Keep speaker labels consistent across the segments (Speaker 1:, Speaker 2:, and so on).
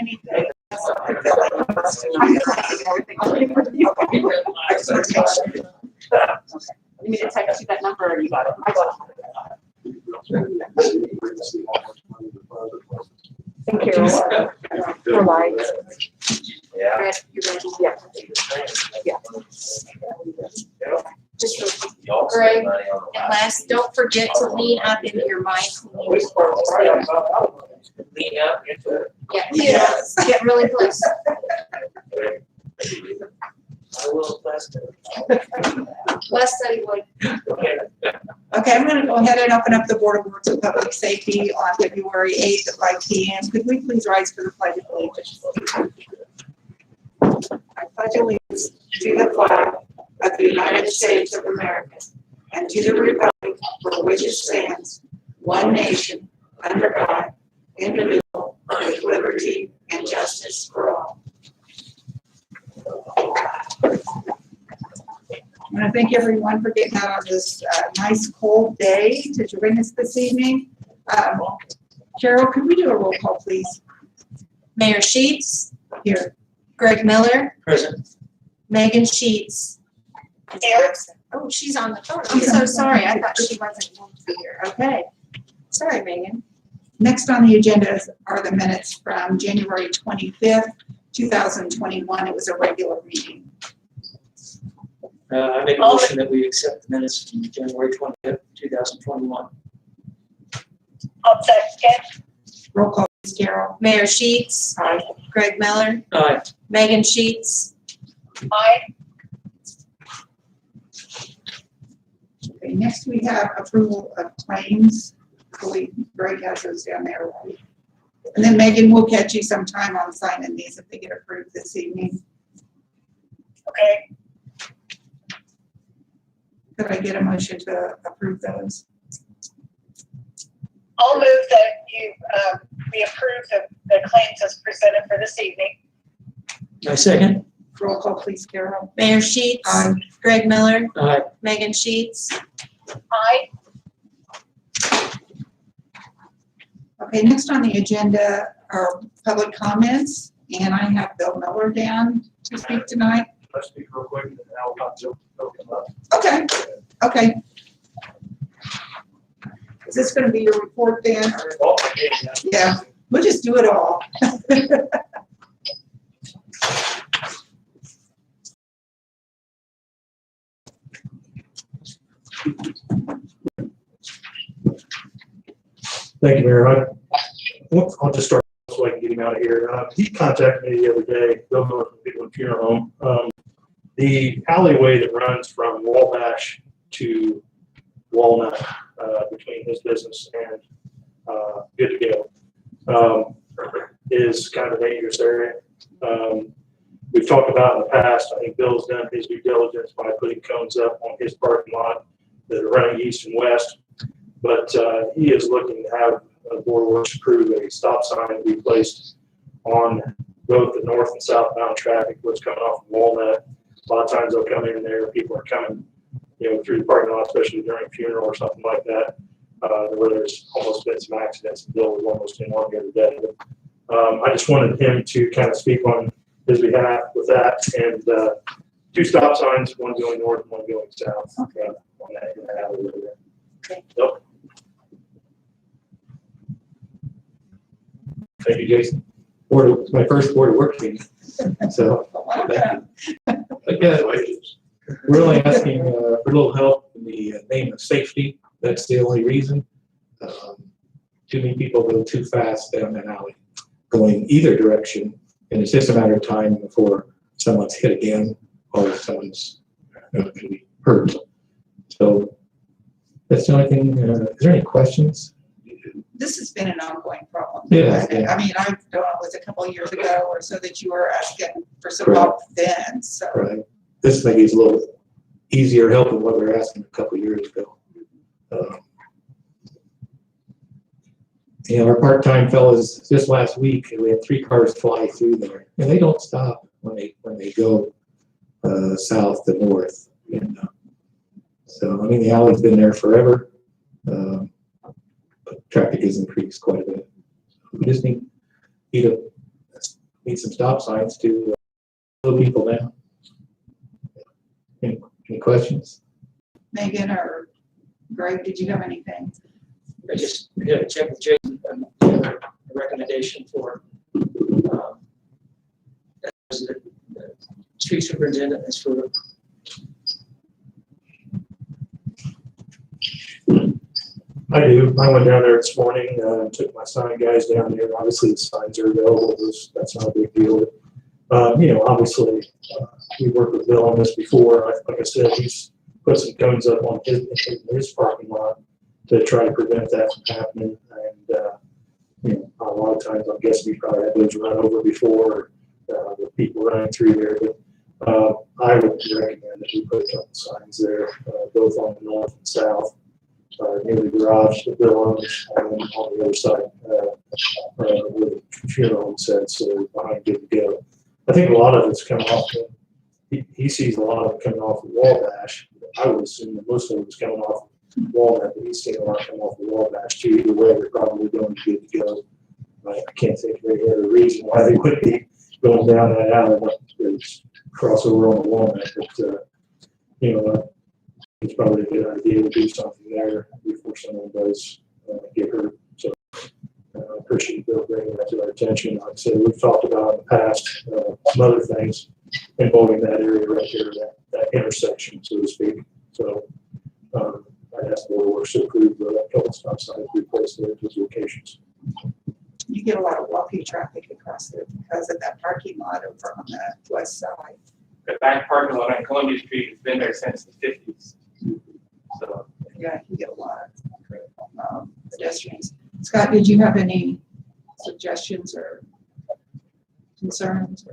Speaker 1: anything.
Speaker 2: You need to text you that number or you got it? I got it. Thank you. For light.
Speaker 3: Yeah.
Speaker 2: Red, you ready? Yeah. Yeah. Just
Speaker 3: Greg,
Speaker 2: and last, don't forget to lean up into your mic. When you
Speaker 3: lean up into it.
Speaker 2: yeah,
Speaker 1: Yes.
Speaker 2: get really close.
Speaker 3: I will bless it.
Speaker 2: Less study would.
Speaker 3: Okay.
Speaker 1: Okay, I'm going to go ahead and open up the Board of Works and Public Safety on February 8th at 5 p.m. Could we please rise for the Pledge of Allegiance? I pledge allegiance to the flag of the United States of America and to the republic for which it stands, one nation, under God, indivisible, with liberty and justice for all. I want to thank everyone for getting out on this nice cold day to join us this evening. Cheryl, could we do a roll call, please?
Speaker 2: Mayor Sheets,
Speaker 1: Here.
Speaker 2: Greg Miller,
Speaker 3: Present.
Speaker 2: Megan Sheets.
Speaker 1: Here.
Speaker 2: Oh, she's on the phone. I'm so sorry. I thought she wasn't going to be here. Okay. Sorry, Megan.
Speaker 1: Next on the agenda are the minutes from January 25th, 2021. It was a regular meeting.
Speaker 3: I make a motion that we accept the minutes from January 20th, 2021.
Speaker 4: I'll second.
Speaker 1: Roll call, please, Carol.
Speaker 2: Mayor Sheets,
Speaker 1: Aye.
Speaker 2: Greg Miller,
Speaker 3: Aye.
Speaker 2: Megan Sheets.
Speaker 4: Aye.
Speaker 1: Okay, next we have approval of claims. Greg has those down there, right? And then Megan will catch you sometime on signing these if they get approved this evening.
Speaker 4: Okay.
Speaker 1: Could I get a motion to approve those?
Speaker 4: I'll move that we approve the claims as presented for this evening.
Speaker 3: I second.
Speaker 1: Roll call, please, Carol.
Speaker 2: Mayor Sheets,
Speaker 1: Aye.
Speaker 2: Greg Miller,
Speaker 3: Aye.
Speaker 2: Megan Sheets.
Speaker 4: Aye.
Speaker 1: Okay, next on the agenda are public comments, and I have Bill Miller down to speak tonight.
Speaker 5: Let's speak real quick and then I'll talk to
Speaker 1: Okay, okay. Is this gonna be your report then? or- Yeah, we'll just do it all.
Speaker 5: Thank you, Mayor. I'll just start so I can get him out of here. He contacted me the other day, Bill Miller from Bigwood Funeral Home. The alleyway that runs from Wabash to Walnut, between his business and Good to Go, is kind of a dangerous area. We've talked about in the past, I think Bill's done his due diligence by putting cones up on his parking lot that are running east and west. But he is looking to have a Board of Works approve a stop sign to be placed on both the north and southbound traffic, what's coming off of Walnut. A lot of times they'll come in there, people are coming, through the parking lot, especially during a funeral or something like that, where there's almost been some accidents. Bill was almost in one the other day. But, I just wanted him to kind of speak on his behalf with that, and 2 stop signs, one going north and one going south.
Speaker 1: Okay.
Speaker 5: On that alley over there.
Speaker 1: Okay.
Speaker 5: Yep. Thank you, Jason.
Speaker 6: It's my first Board of Works meeting, so thank you. Again, we're only asking for a little help in the name of safety. That's the only reason. Too many people go too fast down that alley, going either direction, and it's just a matter of time before someone's hit again or someone's going to be hurt. So that's the only thing. Is there any questions?
Speaker 1: This has been an ongoing problem.
Speaker 6: Yeah.
Speaker 1: I mean, I don't know, it was a couple of years ago or so that you were asking for some
Speaker 6: Right.
Speaker 1: help then, so.
Speaker 6: Right. This maybe is a little easier help than what we were asking a couple of years ago. Our part-time fellows, just last week, we had 3 cars fly through there, and they don't stop when they go south to north. And, so, I mean, the alley's been there forever, but traffic has increased quite a bit. We just need a need some stop signs to slow people down. Any questions?
Speaker 1: Megan or Greg, did you have anything?
Speaker 3: I just had a check with Jason, a recommendation for, as the street superintendent is for.
Speaker 5: I do. I went down there this morning, took my sign guys down there. Obviously, the signs are available. That's not a big deal. Obviously, we worked with Bill on this before. Like I said, he's put some cones up on his parking lot to try to prevent that from happening. And, a lot of times, I'm guessing we probably had those run over before, with people running through there. But I would recommend that we put a couple signs there, both on the north and south. Near the garage that Bill owns, and then on the other side, where the funeral home said, so behind Good to Go. I think a lot of it's coming off, he sees a lot of it coming off the Wabash. I would assume that most of it was coming off Walnut, but he's seeing a lot coming off the Wabash too. Either way, they're probably going to Good to Go. I can't think of any other reason why they would be going down that alley, but it's crossover on the Walnut, but, it's probably a good idea to do something there before someone does get hurt. So I appreciate Bill bringing that to our attention. Like I said, we've talked about in the past some other things involving that area right there, that intersection, so to speak. So I asked the board of works to approve a couple stop signs replaced there at those locations.
Speaker 1: You get a lot of walking traffic across there because of that parking lot over on the west side.
Speaker 7: The back parking lot on Columbia Street has been there since the 50s. So
Speaker 1: Yeah, you get a lot of pedestrians. Scott, did you have any suggestions or concerns?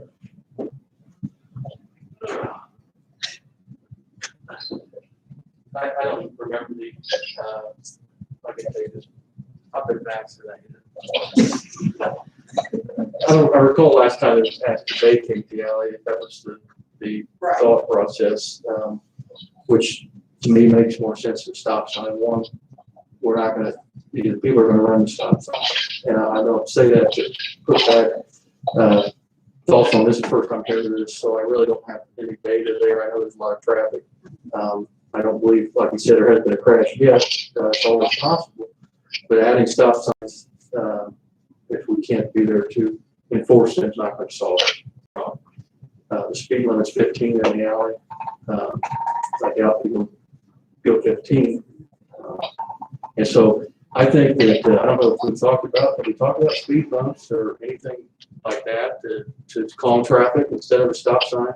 Speaker 7: I don't remember the, like I say, this up and back to that.
Speaker 6: I recall last time it was asked to vacate the alley, that was the
Speaker 1: Right.
Speaker 6: thought process, which to me makes more sense than stop sign. One, we're not gonna, people are gonna run the stop sign. And I don't say that to put back, thoughts on this, is the first time hearing this, so I really don't have any data there. I know there's a lot of traffic. I don't believe, like you said, there has been a crash yet. It's always possible. But adding stop signs, if we can't be there to enforce them, it's not going to solve it. The speed limit's 15 in the alley. I doubt people go 15. And so I think that, I don't know if we talked about speed bumps or anything like that to calm traffic instead of a stop sign?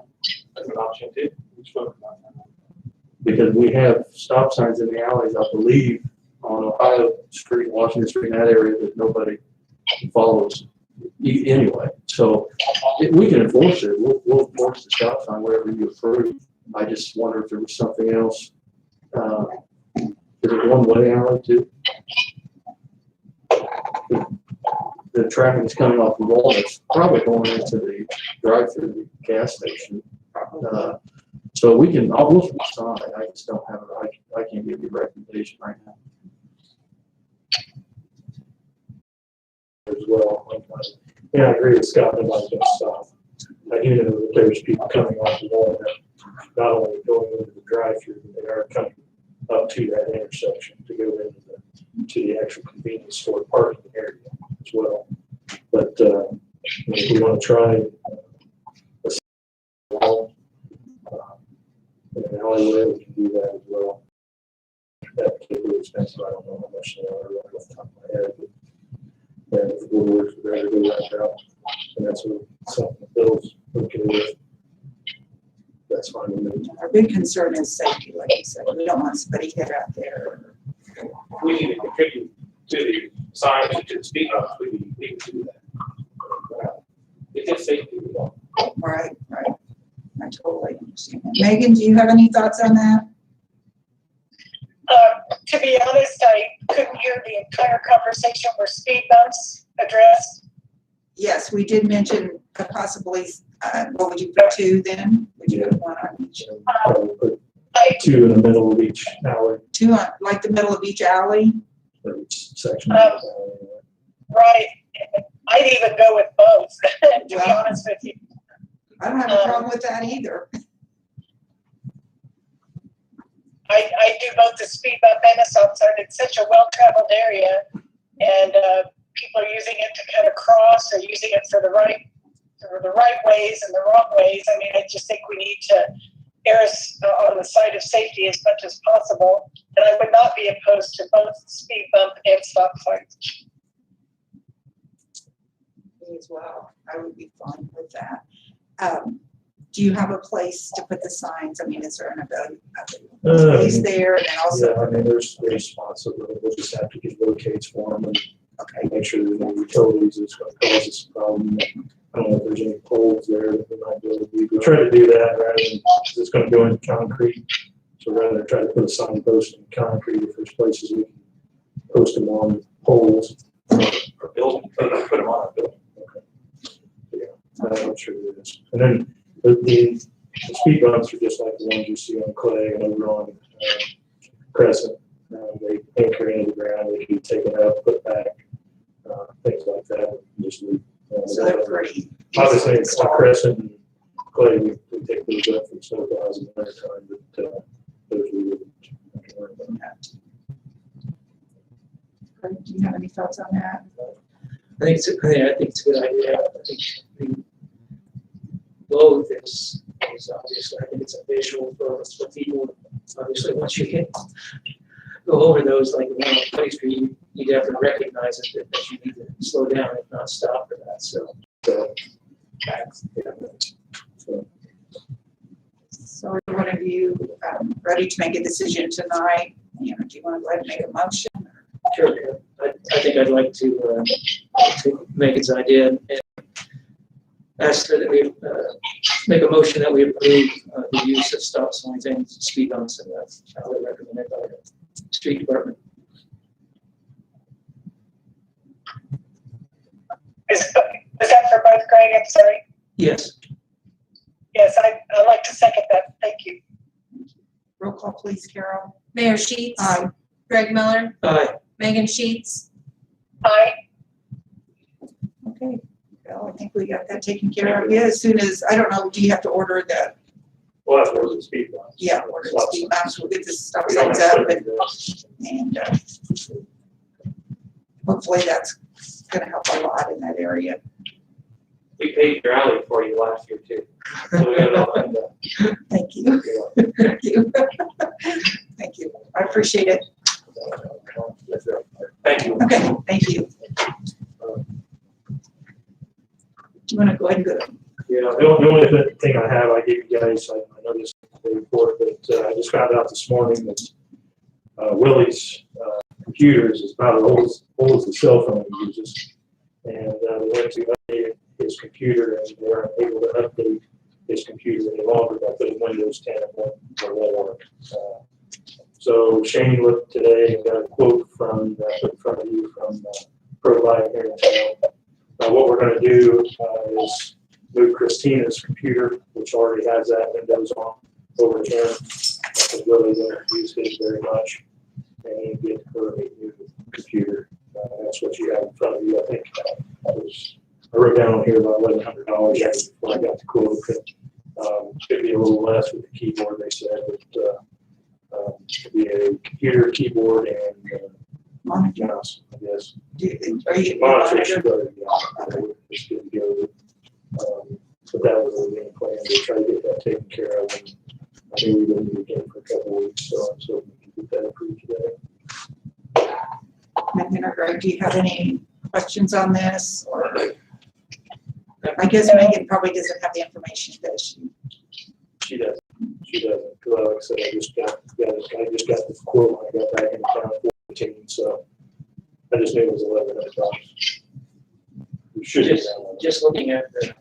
Speaker 7: That's an option too. We spoke about that.
Speaker 6: Because we have stop signs in the alleys, I believe, on Ohio Street, Washington Street, in that area that nobody follows anyway. So we can enforce it. We'll enforce the stop sign wherever you approve. I just wonder if there was something else. Is it one-way alley too? The traffic is coming off the wall. It's probably going into the drive-through the gas station. So we can, we'll sign. I just don't have it. I can't give you a recommendation right now.
Speaker 5: As well. Yeah, I agree with Scott. Nobody's going to stop. I do know that there's people coming off the wall, not only going into the drive-through, but they are coming up to that intersection to go to the actual convenience store parking area as well. But if we want to try in an alleyway, we can do that as well. That's particularly expensive. I don't know how much they are right off the top of my head. But if the board works with that, to go that route, and that's what something that Bill's okay with. That's fine with me.
Speaker 1: Our big concern is safety, like you said. We don't want somebody hit out there.
Speaker 7: We need to contribute to the signs and to the speed bumps. We need to do that. If it's safety, we don't.
Speaker 1: Right. I totally understand. Megan, do you have any thoughts on that?
Speaker 4: To be honest, I couldn't hear the entire conversation where speed bumps addressed.
Speaker 1: Yes, we did mention possibly, what would you put two then? Would you put one on each?
Speaker 5: Probably put
Speaker 4: I,
Speaker 5: 2 in the middle of each alley,
Speaker 1: Two on, like the middle of each alley?
Speaker 5: or each section.
Speaker 4: Right. I'd even go with both, to be honest with you.
Speaker 1: I don't have a problem with that either.
Speaker 4: I do both the speed bump and the stop sign. It's such a well-traveled area, and people are using it to kind of cross, or using it for the right ways and the wrong ways. I mean, I just think we need to err on the side of safety as much as possible, and I would not be opposed to both speed bump and stop signs.
Speaker 1: Me as well. I would be fine with that. Do you have a place to put the signs? I mean, is there an place there and then also?
Speaker 5: Yeah, I mean, there's spots of it. We'll just have to get locates for them and
Speaker 1: Okay,
Speaker 5: make sure there's no utilities that's going to cause us a problem. I don't know if there's any poles there that we might be able to do. We try to do that rather than, because it's going to go into concrete. So rather than try to put a sign post in concrete, if there's places we can post them on poles or building, put them on a building. Okay. Yeah, I'm not sure it is. And then the speed bumps are just like the ones you see on Clay and over on Crescent. They anchor into the ground, they can be taken up, put back, things like that. Just leave,
Speaker 1: so they're pretty.
Speaker 5: obviously, it's on Crescent and Clay, we take those up from snow plows in the winter time, but those we wouldn't have to worry about.
Speaker 1: Do you have any thoughts on that?
Speaker 3: I think it's a good idea. I think the both is obviously, I think it's a visual for people. Obviously, once you get go over those, like the one on Clay Street, you definitely recognize it that you need to slow down, if not stop for that. So,
Speaker 1: So are one of you ready to make a decision tonight? You know, do you want to go ahead and make a motion?
Speaker 3: sure. I think I'd like to make its idea and ask that we make a motion that we approve the use of stop signs and speed bumps, and that's how they recommended by the street department.
Speaker 4: Is that for both, Greg? I'm sorry.
Speaker 3: Yes.
Speaker 4: Yes, I'd like to second that. Thank you.
Speaker 1: Roll call, please, Carol.
Speaker 2: Mayor Sheets.
Speaker 1: Aye.
Speaker 2: Greg Miller,
Speaker 3: Aye.
Speaker 2: Megan Sheets.
Speaker 4: Aye.
Speaker 1: Okay, well, I think we got that taken care of. Yeah, as soon as, I don't know, do you have to order the,
Speaker 5: Well, that's where the speed bumps.
Speaker 1: yeah, order the speed bumps, we'll get the stop
Speaker 5: We don't
Speaker 1: signs
Speaker 5: have
Speaker 1: up
Speaker 5: to
Speaker 1: and hopefully that's gonna help a lot in that area.
Speaker 7: We paid your alley for you last year too. So we got it all lined up.
Speaker 1: Thank you. Thank you. Thank you. I appreciate it.
Speaker 7: Thank you.
Speaker 1: Okay, thank you. Do you want to go ahead and go?
Speaker 5: Yeah, the only thing I have, I gave you guys, I know this report, but I just found out this morning that Willie's computers is about as old as the cell phone he uses. And we went to update his computer and they weren't able to update his computer any longer by putting Windows 10 or more. So Shane looked today and got a quote from, put in front of you from ProLife here in town. What we're going to do is move Christina's computer, which already has that Windows on, over to him. Because really don't use his very much. And get her a new computer. That's what you have in front of you. I think I wrote down here about $1,100
Speaker 1: Yes.
Speaker 5: before I got the quote. Could be a little less with the keyboard, they said, but could be a computer, keyboard, and
Speaker 1: Monitor.
Speaker 5: mouse, I guess.
Speaker 1: Are you?
Speaker 5: Monitor should go, yeah, it's good to go. But that was the game plan, to try to get that taken care of. And I knew we wouldn't meet again for a couple of weeks, so I'm hoping we can get that approved today.
Speaker 1: Megan or Greg, do you have any questions on this? Or I guess Megan probably doesn't have the information, does she?
Speaker 5: She doesn't. Because like I said, I just got this quote when I got back in town at 14, so I just knew it was $1,100. We should have that one.
Speaker 3: Just looking at the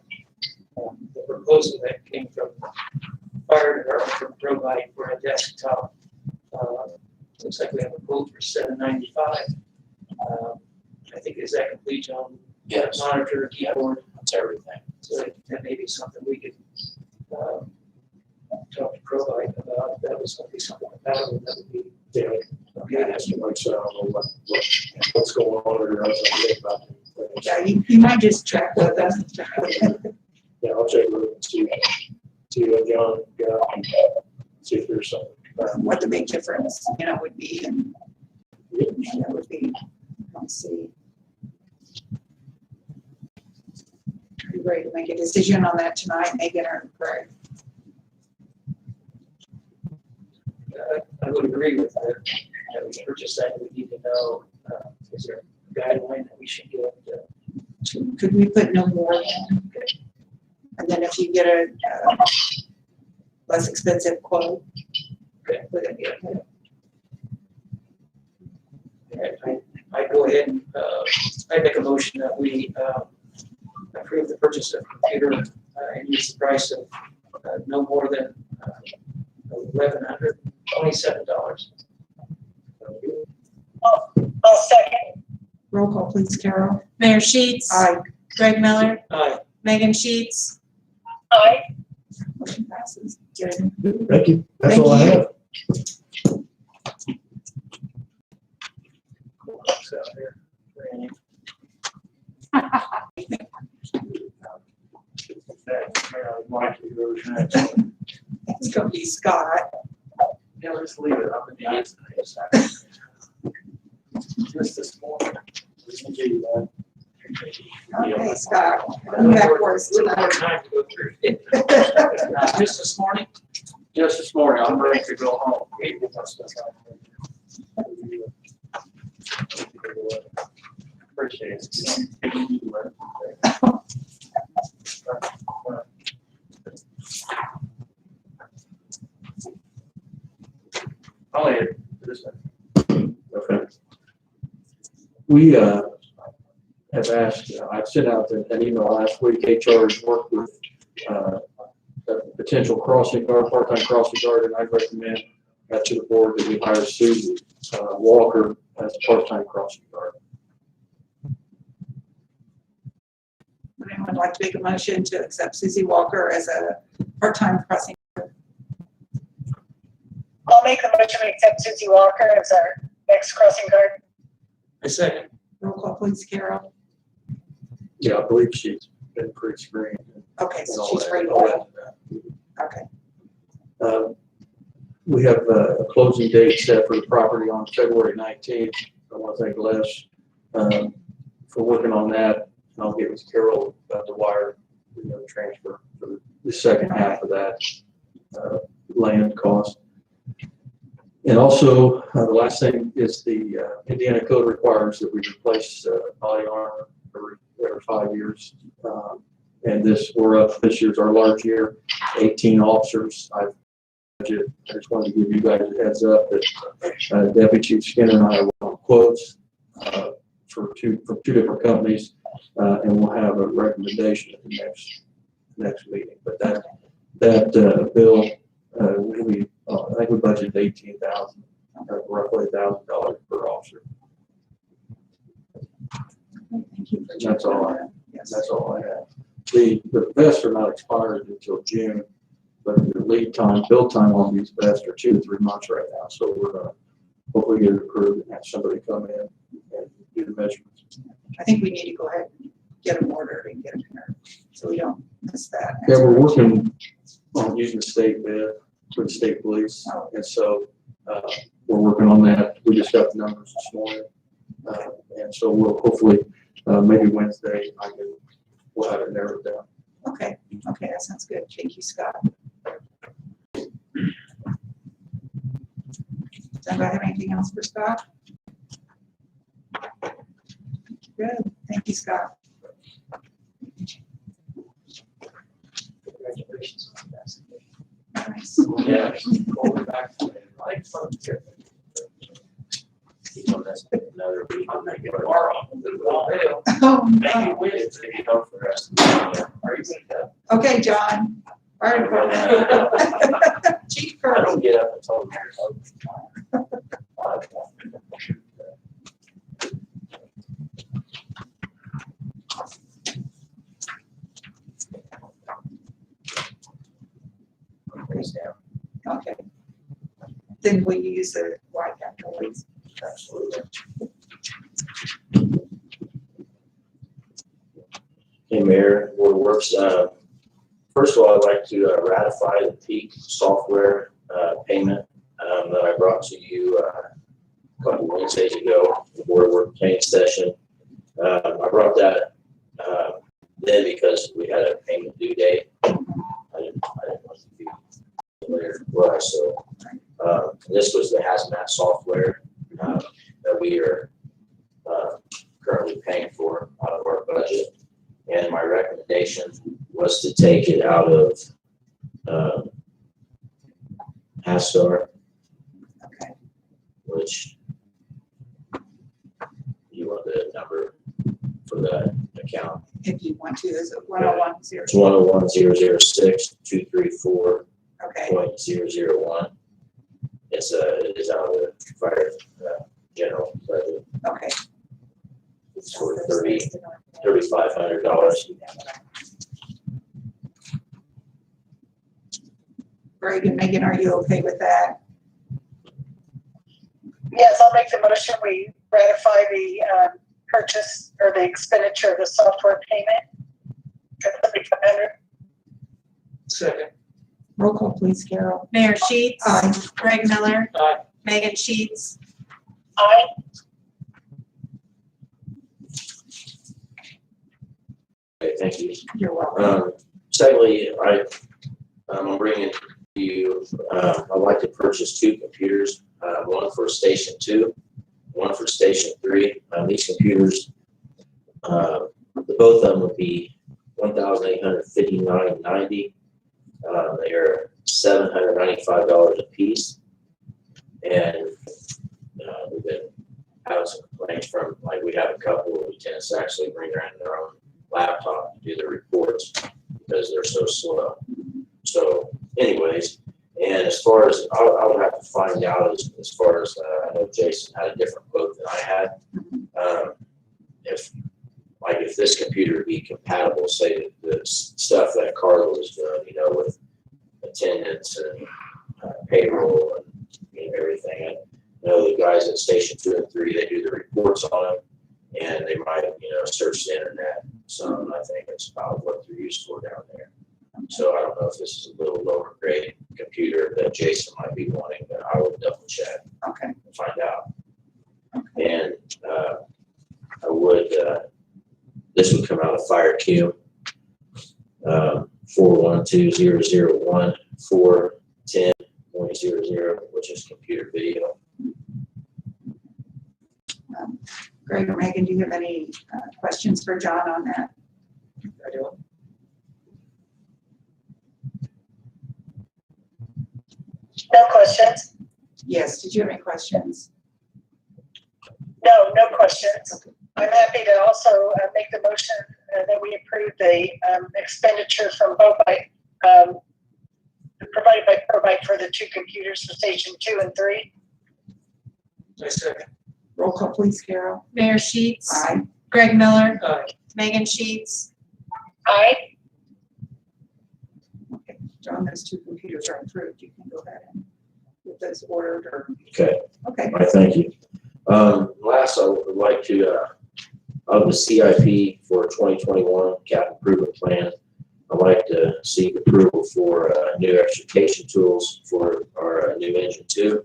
Speaker 3: proposal that came from fire department from ProLife for a desktop. Looks like we have a quote for $795. I think, is that complete, John?
Speaker 7: Yes.
Speaker 3: Monitor, keyboard.
Speaker 7: That's everything.
Speaker 3: So that may be something we could talk to ProLife about. If that was going to be something compatible, that would be.
Speaker 5: Yeah, I asked him, like, so I don't know what's going on or I was thinking about it.
Speaker 1: Yeah, you might just check with them.
Speaker 5: Yeah, I'll check with him and see what John got, and see if there's something.
Speaker 1: What the big difference, would be, and that would be, let's see. Are you ready to make a decision on that tonight, Megan or Greg?
Speaker 3: I would agree with that. We purchase that, we need to know, is there a guideline that we should get?
Speaker 1: Could we put no more than? And then if you get a less expensive quote, would it be okay?
Speaker 3: I go ahead and, I make a motion that we, approve the purchase of computer, and use the price of, no more than, $1,127.
Speaker 4: I'll second.
Speaker 1: Roll call, please, Carol.
Speaker 2: Mayor Sheets.
Speaker 1: Aye.
Speaker 2: Greg Miller.
Speaker 3: Aye.
Speaker 2: Megan Sheets.
Speaker 4: Aye.
Speaker 1: Motion passes. Good.
Speaker 5: Thank you. That's all I
Speaker 1: Thank you.
Speaker 5: have.
Speaker 3: Cool. So there.
Speaker 1: It's gonna be Scott.
Speaker 3: Yeah, let's leave it up in the eyes. Just this morning.
Speaker 1: Okay, Scott, come back for us
Speaker 3: Little more
Speaker 1: tonight.
Speaker 3: time to go through. Just this morning?
Speaker 7: Just this morning, I'm ready to go home.
Speaker 3: Appreciate it.
Speaker 7: I'll add this one.
Speaker 6: Okay. We have asked, I sent out an email last week, HR has worked with a potential crossing guard, part-time crossing guard, and I recommend to the board that we hire Susie Walker as a part-time crossing guard.
Speaker 1: Would anyone like to make a motion to accept Susie Walker as a part-time crossing?
Speaker 4: I'll make a motion to accept Susie Walker as our next crossing guard.
Speaker 3: A second.
Speaker 1: Roll call, please, Carol.
Speaker 6: Yeah, I believe she's been pre-screened.
Speaker 1: Okay,
Speaker 6: and
Speaker 1: so
Speaker 6: all
Speaker 1: she's
Speaker 6: that.
Speaker 1: ready to go. Okay.
Speaker 6: We have a closing date set for the property on February 19th. I want to thank Les for working on that. And I'll get with Carol about the wire, transfer for the second half of that land cost. And also, the last thing is the Indiana code requires that we replace body armor every 5 years. And we're up, this year's our large year, 18 officers. I just wanted to give you guys a heads up that Deputy Chief Skinner and I are on quotes from two different companies, and we'll have a recommendation at the next meeting. But that bill, I think we budgeted $18,000, roughly $1,000 per officer.
Speaker 1: Thank you for
Speaker 6: That's all I-
Speaker 1: Yes.
Speaker 6: That's all I have. The vests are not expired until June, but the lead time, build time on these vests are 2 to 3 months right now. So we're gonna hopefully get it approved and have somebody come in and do the measurements.
Speaker 1: I think we need to go ahead and get them ordered and get them here, so we don't miss that.
Speaker 6: Yeah, we're working on using the state bid for the state police, and so we're working on that. We just got the numbers this morning, and so we'll hopefully maybe Wednesday we'll have it narrowed down.
Speaker 1: Okay, that sounds good. Thank you, Scott. Does anybody have anything else for Scott? Good, thank you, Scott.
Speaker 3: Congratulations on that.
Speaker 1: Nice.
Speaker 7: Yeah. Over back to it. I like fun too. You know, that's another week. I'm gonna get a bar on.
Speaker 1: Oh,
Speaker 7: Maybe
Speaker 1: no.
Speaker 7: Wednesday, you know, for the rest of the year. Are you gonna?
Speaker 1: Okay, John. Fire department. Chief
Speaker 7: I
Speaker 1: Curtis.
Speaker 7: don't get up until next.
Speaker 1: Okay. Then will you use the white capital, please?
Speaker 7: Absolutely.
Speaker 8: Mayor, Board of Works. First of all, I'd like to ratify the Peak software payment that I brought to you a couple Wednesdays ago, the Board of Works planning session. I brought that then because we had a payment due date. I didn't want to be familiar with it, so this was the hazmat software that we are currently paying for out of our budget. And my recommendation was to take it out of Astar,
Speaker 1: Okay.
Speaker 8: which you want the number for that account.
Speaker 1: If you want to, is it 101
Speaker 8: It's 101-006-234.001.
Speaker 1: Okay,
Speaker 8: It is out of the fire general budget.
Speaker 1: okay.
Speaker 8: It's for $3,500.
Speaker 1: Greg and Megan, are you okay with that?
Speaker 4: Yes, I'll make the motion. We ratify the purchase or the expenditure of the software payment for $3,500.
Speaker 3: Second.
Speaker 1: Roll call, please, Carol.
Speaker 2: Mayor Sheets.
Speaker 1: Aye.
Speaker 2: Greg Miller.
Speaker 3: Aye.
Speaker 2: Megan Sheets.
Speaker 4: Aye.
Speaker 8: Okay, thank you.
Speaker 1: You're welcome.
Speaker 8: Secondly, I'm bringing to you, I'd like to purchase 2 computers, one for Station 2, one for Station 3. These computers, both of them would be $1,859.90. They are $795 a piece. And we've been having some complaints from, like, we have a couple of lieutenants actually bring around their own laptop to do the reports because they're so slow. So anyways, and as far as, I would have to find out as far as, I know Jason had a different quote than I had. If this computer would be compatible, say the stuff that Carla was doing, with attendance and payroll and everything. I know the guys at Station 2 and 3, they do the reports on them and they might, search the internet. Some, I think it's about what they're used for down there. So I don't know if this is a little lower grade computer that Jason might be wanting, but I will double check
Speaker 1: Okay,
Speaker 8: and find out. And I would, this would come out of Fire Q, 412-001-410.00, which is computer video.
Speaker 1: Greg or Megan, do you have any questions for John on that?
Speaker 3: I don't.
Speaker 4: No questions?
Speaker 1: Yes, did you have any questions?
Speaker 4: No, no questions. I'm happy to also make the motion that we approve the expenditure from Probite, provided by Probite for the 2 computers for Station 2 and 3.
Speaker 3: I second.
Speaker 1: Roll call, please, Carol.
Speaker 2: Mayor Sheets.
Speaker 1: Aye.
Speaker 2: Greg Miller.
Speaker 3: Aye.
Speaker 2: Megan Sheets.
Speaker 4: Aye.
Speaker 1: Okay, John, those 2 computers are approved. You can go ahead and get those ordered or,
Speaker 8: Okay.
Speaker 1: okay.
Speaker 8: All right, thank you. Last, I would like to, of the CIP for 2021 capital improvement plan, I'd like to seek approval for new extrication tools for our new engine 2.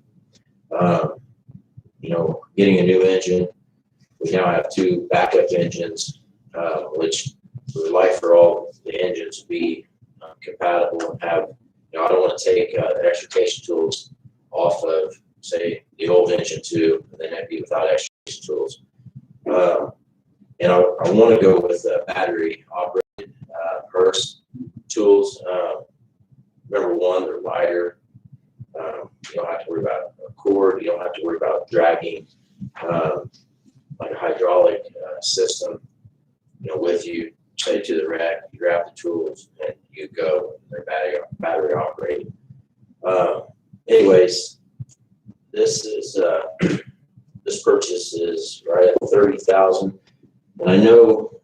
Speaker 8: Getting a new engine, we now have 2 backup engines, which we would like for all the engines to be compatible and have, I don't want to take the extrication tools off of, say, the old engine 2, and then that'd be without extrication tools. And I want to go with battery operated Hurst tools. Number one, they're lighter. You don't have to worry about a cord. You don't have to worry about dragging like a hydraulic system, with you. Say to the rack, you grab the tools and you go. They're battery operated. Anyways, this is this purchase is right at $30,000, and I know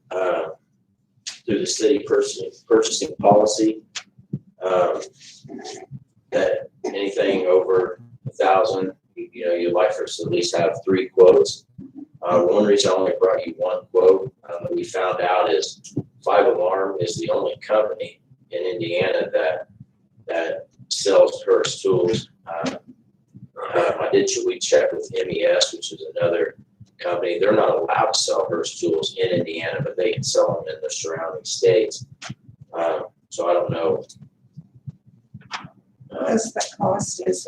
Speaker 8: through the city purchasing policy that anything over 1,000, you'd like for us to at least have 3 quotes. One reason I only brought you 1 quote that we found out is Five Alarm is the only company in Indiana that sells Hurst tools. We checked with MES, which is another company. They're not allowed to sell Hurst tools in Indiana, but they can sell them in the surrounding states. So I don't know.
Speaker 1: Because the cost is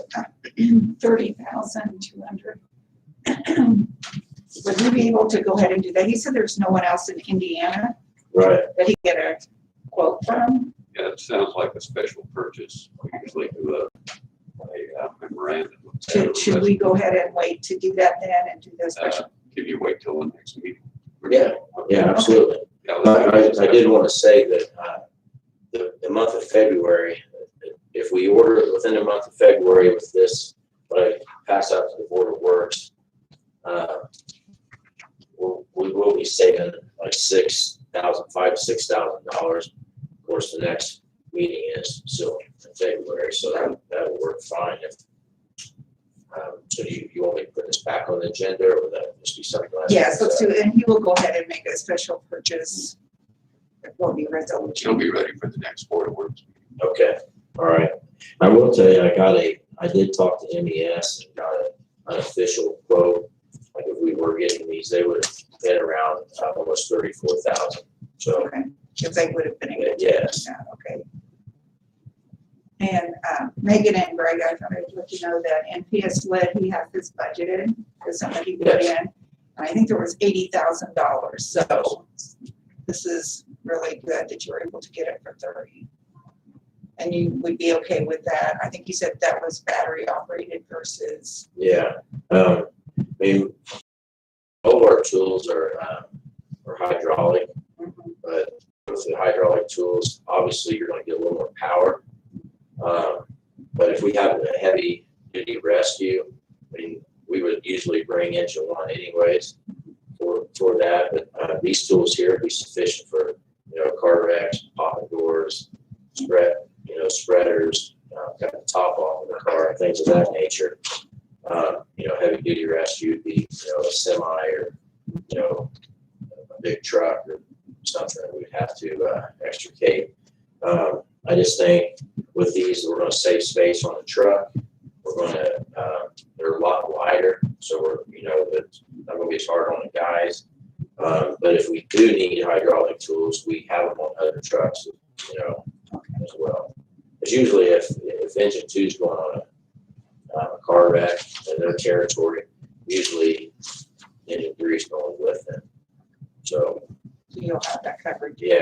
Speaker 1: $30,200. Would we be able to go ahead and do that? He said there's no one else in Indiana
Speaker 8: Right.
Speaker 1: that he get a quote from.
Speaker 9: Yeah, it sounds like a special purchase. We usually do a memorandum.
Speaker 1: Should we go ahead and wait to do that then and do the special?
Speaker 9: Give you wait till the next meeting.
Speaker 8: Yeah, absolutely.
Speaker 9: Yeah, let's do
Speaker 8: I did want to say that the month of February, if we order it within the month of February with this, what I pass out to the Board of Works, we will be saving like $5,000 to $6,000. Of course, the next meeting is still in February, so that'll work fine. So you want me to put this back on the agenda, or would that just be something like?
Speaker 1: Yes, let's do it. And he will go ahead and make a special purchase. It will be resolution.
Speaker 9: She'll be ready for the next Board of Works.
Speaker 8: Okay, all right. I will tell you, I did talk to MES and got an official quote. Like if we were getting these, they would have been around almost 34,000. So
Speaker 1: Okay, because they would have been able to.
Speaker 8: yes,
Speaker 1: Okay. And Megan and Greg, I thought I'd let you know that NPS Lead, he has this budgeted, because somebody put in, and I think there was $80,000. So this is really good that you were able to get it for 30. And you would be okay with that? I think you said that was battery operated versus.
Speaker 8: yeah. I mean, all of our tools are hydraulic, but with the hydraulic tools, obviously you're going to get a little more power. But if we have a heavy duty rescue, I mean, we would usually bring engine one anyways for that. But these tools here would be sufficient for, car wrecks, popping doors, spreaders, got the top off of the car, things of that nature. Heavy duty rescue would be, a semi or, a big truck or something that we'd have to extricate. I just think with these, we're going to save space on the truck. We're going to, they're a lot lighter, so we're, it's not going to be as hard on the guys. But if we do need hydraulic tools, we have them on other trucks, as well. Because usually if engine 2 is going on a car wreck in their territory, usually engine 3 is going with them. So
Speaker 1: You'll have that covered.
Speaker 8: yeah.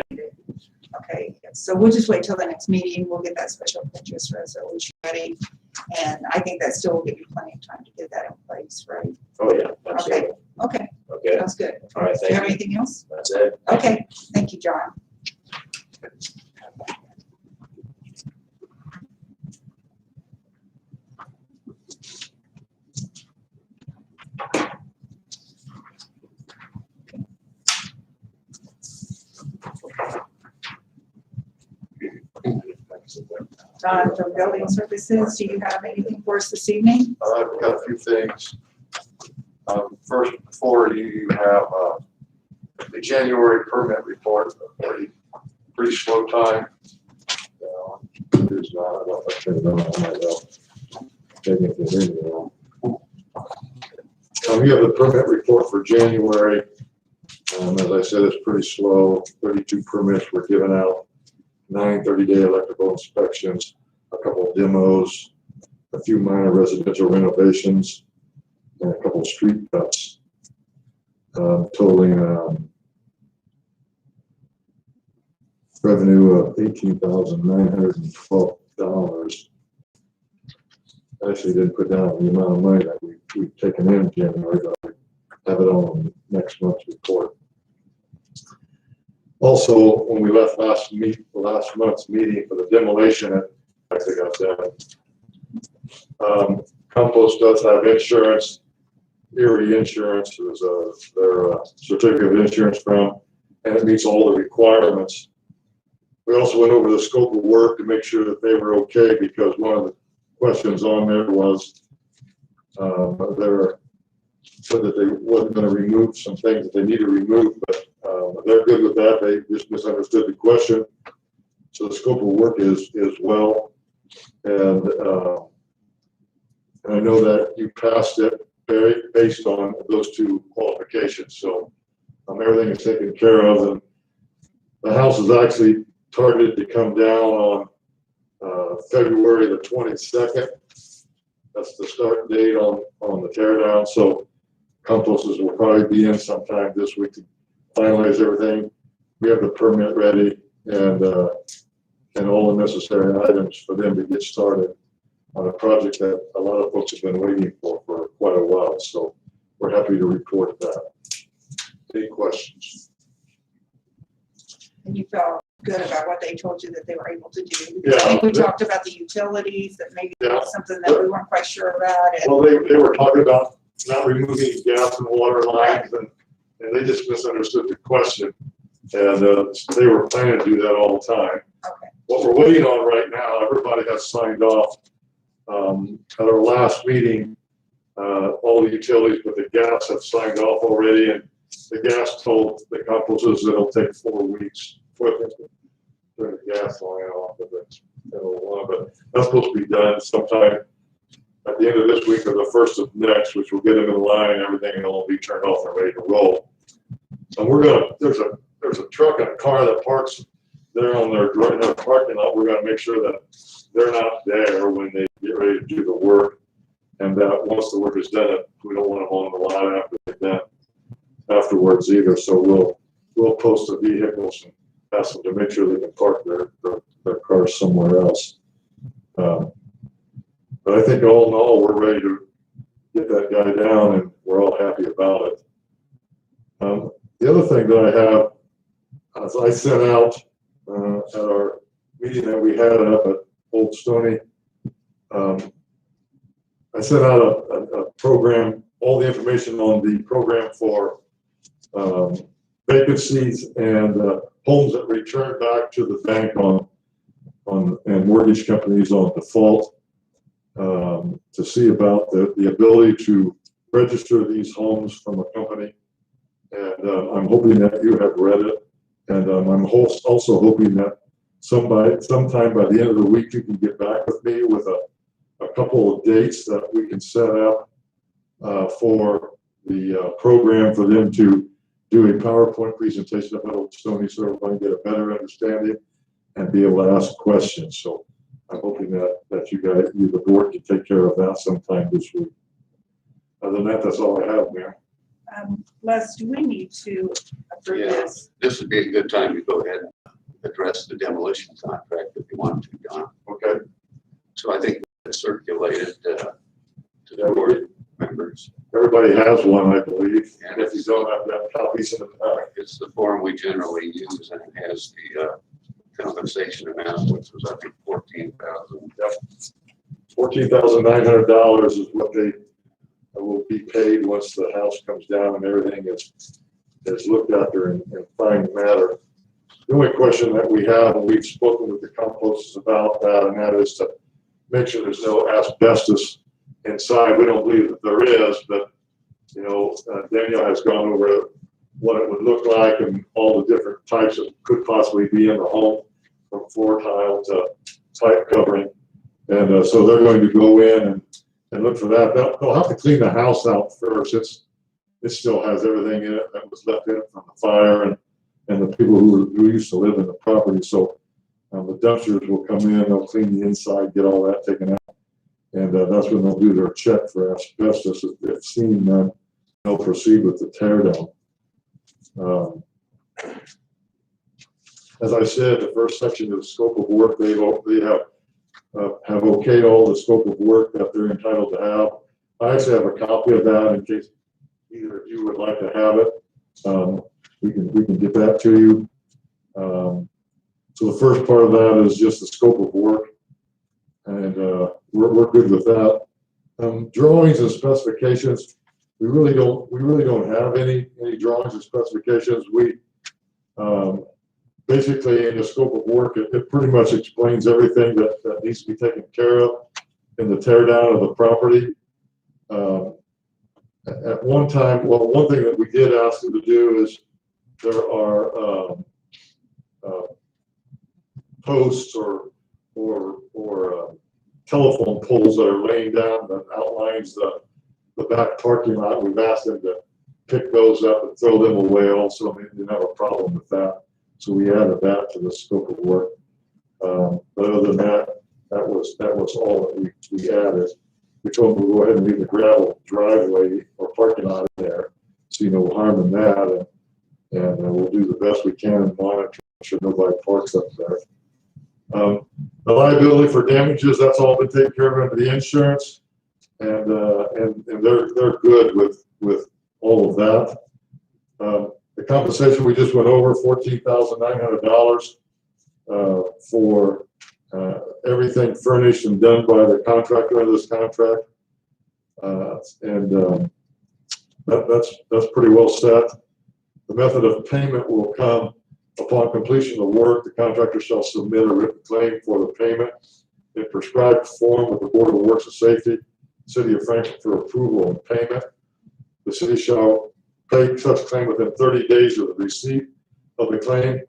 Speaker 1: Okay, so we'll just wait till the next meeting. We'll get that special purchase resolution ready. And I think that still will give you plenty of time to get that in place, right?
Speaker 8: Oh yeah. Absolutely.
Speaker 1: Okay,
Speaker 8: Okay.
Speaker 1: sounds good.
Speaker 8: All right.
Speaker 1: Do you have
Speaker 8: Thank you.
Speaker 1: anything else?
Speaker 8: That's it.
Speaker 1: Okay, thank you, John. John from Building Services, do you have anything for us this evening?
Speaker 10: I've got a few things. First, before you have the January permit report, pretty slow time.
Speaker 6: There's not, I don't know if I turned it on, I might know. Maybe if there's anything wrong. You have the permit report for January. As I said, it's pretty slow. 32 permits were given out, 9 30-day electrical inspections, a couple of demos, a few minor residential renovations, and a couple of street cuts, totaling revenue of $18,912. I actually didn't put down the amount of money that we've taken in January, but I have it on next month's report. Also, when we left last month's meeting for the demolition, I got that. Compost does have insurance. Erie Insurance is their certificate of insurance from, and it meets all the requirements. We also went over the scope of work to make sure that they were okay, because one of the questions on there was said that they wasn't going to remove some things that they need to remove, but
Speaker 10: they're good with that. They just misunderstood the question. So the scope of work is well. And I know that you passed it based on those two qualifications. So everything is taken care of. And the house is actually targeted to come down on February the 22nd. That's the start date on the tear down. So composters will probably be in sometime this week to finalize everything. We have the permit ready and all the necessary items for them to get started on a project that a lot of folks have been waiting for quite a while. So we're happy to report that. Any questions?
Speaker 1: And you felt good about what they told you that they were able to do?
Speaker 10: Yeah.
Speaker 1: I think we talked about the utilities, that maybe
Speaker 10: Yeah.
Speaker 1: that's something that we weren't quite sure about. And
Speaker 10: Well, they were talking about not removing gas and water lines, and they just misunderstood the question. And they were planning to do that all the time.
Speaker 1: Okay.
Speaker 10: What we're waiting on right now, everybody has signed off. At our last meeting, all the utilities but the gas have signed off already, and the gas told the composters that it'll take 4 weeks for them to turn the gas line off of it. But that's supposed to be done sometime at the end of this week or the first of next, which will get them in line and everything, and it'll be turned off and ready to roll. And there's a truck and a car that parks there on their parking lot. We're gonna make sure that they're not there when they get ready to do the work. And that once the work is done, we don't want them on the lot after they're done afterwards either. So we'll post the vehicles and ask them to make sure they can park their cars somewhere else. But I think all in all, we're ready to get that guy down, and we're all happy about it. The other thing that I have, as I sent out at our meeting that we had up at Old Stony, I sent out a program, all the information on the program for vacancies and homes that return back to the bank and mortgage companies on default, to see about the ability to register these homes from a company. And I'm hoping that you have read it. And I'm also hoping that sometime by the end of the week, you can get back with me with a couple of dates that we can set up for the program for them to do a PowerPoint presentation about Old Stony so everybody can get a better understanding and be able to ask questions. So I'm hoping that you guys, the board, can take care of that sometime this week. Other than that, that's all I have, Mayor.
Speaker 1: Les, do we need to approve
Speaker 9: Yeah.
Speaker 1: this?
Speaker 9: This would be a good time to go ahead and address the demolition contract if you want to, John.
Speaker 10: Okay.
Speaker 9: So I think it's circulated to the board members.
Speaker 10: Everybody has one, I believe. And if you don't have that, copies in the back.
Speaker 9: It's the form we generally use, and it has the compensation amount, which was, I think, $14,000.
Speaker 10: $14,900 is what they will be paid once the house comes down and everything is looked after in fine matter. The only question that we have, and we've spoken with the composters about that, and that is to make sure there's no asbestos inside. We don't believe that there is, but Daniel has gone over what it would look like and all the different types that could possibly be in the home, from floor tile to pipe covering. And so they're going to go in and look for that. They'll have to clean the house out first. It still has everything in it that was left in it from the fire and the people who used to live in the property. So the dumpsters will come in, they'll clean the inside, get all that taken out. And that's when they'll do their check for asbestos. If they've seen them, they'll proceed with the tear down. As I said, the first section of the scope of work, they have okayed all the scope of work that they're entitled to have. I actually have a copy of that in case either of you would like to have it. We can get that to you. So the first part of that is just the scope of work, and we're good with that. Drawings and specifications, we really don't have any drawings and specifications. We basically, in the scope of work, it pretty much explains everything that needs to be taken care of in the tear down of the property. At one time, one thing that we did ask them to do is there are posts or telephone poles that are laying down that outlines the back parking lot. We've asked them to pick those up and throw them away also. They didn't have a problem with that. So we added that to the scope of work. But other than that, that was all that we added. We told them to go ahead and leave the gravel driveway or parking lot in there. See no harm in that. And we'll do the best we can and monitor, make sure nobody parks up there. The liability for damages, that's all been taken care of under the insurance. And they're good with all of that. The compensation we just went over, $14,900 for everything furnished and done by the contractor under this contract. That's pretty well set. The method of payment will come upon completion of the work. The contractor shall submit a written claim for the payment in prescribed form with the Board of Works and Safety, City of Franklin, for approval and payment. The city shall pay such claim within 30 days of the receipt of the claim,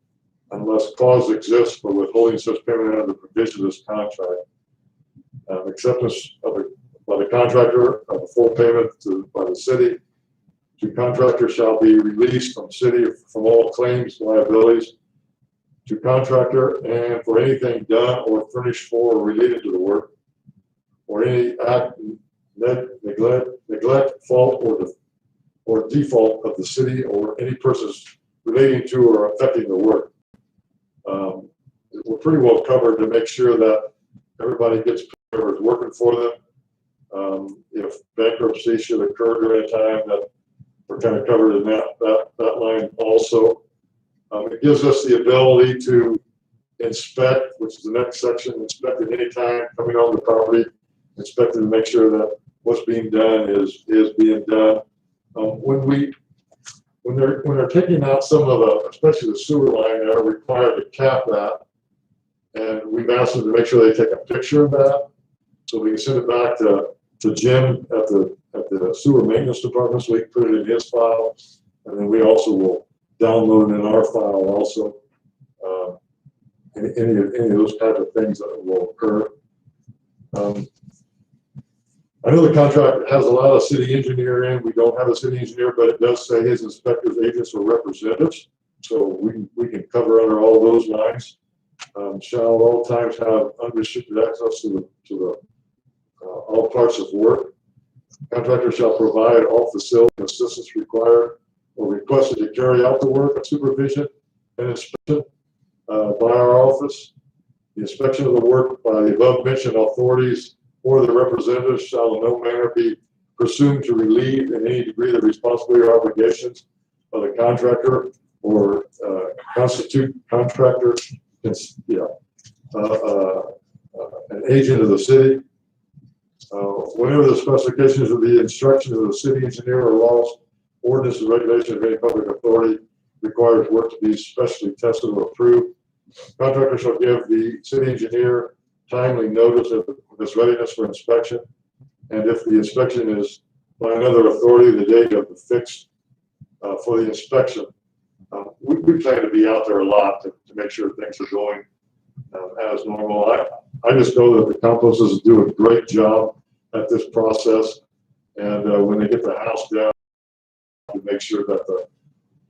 Speaker 10: unless cause exists for withholding such payment under the provision of this contract. Acceptance by the contractor of the full payment by the city to contractor shall be released from all claims, liabilities to contractor, and for anything done or furnished for or related to the work, or any act, neglect, fault, or default of the city or any persons relating to or affecting the work. We're pretty well covered to make sure that everybody gets whoever's working for them. If bankruptcy should occur during a time, that we're kind of covered in that line also. It gives us the ability to inspect, which is the next section, inspect at any time coming on the property, inspecting to make sure that what's being done is being done. When they're taking out some of the, especially the sewer line, they're required to cap that. And we've asked them to make sure they take a picture of that so we can send it back to Jim at the sewer maintenance department so we can put it in his file. And then we also will download it in our file also. Any of those types of things that will occur. I know the contract has a lot of city engineer in. We don't have a city engineer, but it does say his inspectors, agents, or representatives. So we can cover under all those lines. Shall at all times have unrestricted access to all parts of work. Contractor shall provide all facility and assistance required or requested to carry out the work of supervision and inspection by our office. The inspection of the work by the above mentioned authorities or the representatives shall in no manner be presumed to relieve in any degree the responsibility or obligations of the contractor or constitute contractor, an agent of the city. Whenever the specifications of the instructions of the city engineer or laws, ordinance, and regulation of any public authority requires work to be specially tested or approved, contractor shall give the city engineer timely notice of this readiness for inspection. And if the inspection is by another authority, the date of the fixed for the inspection. We plan to be out there a lot to make sure things are going as normal. I just know that the composters do a great job at this process. And when they get the house down, to make sure that the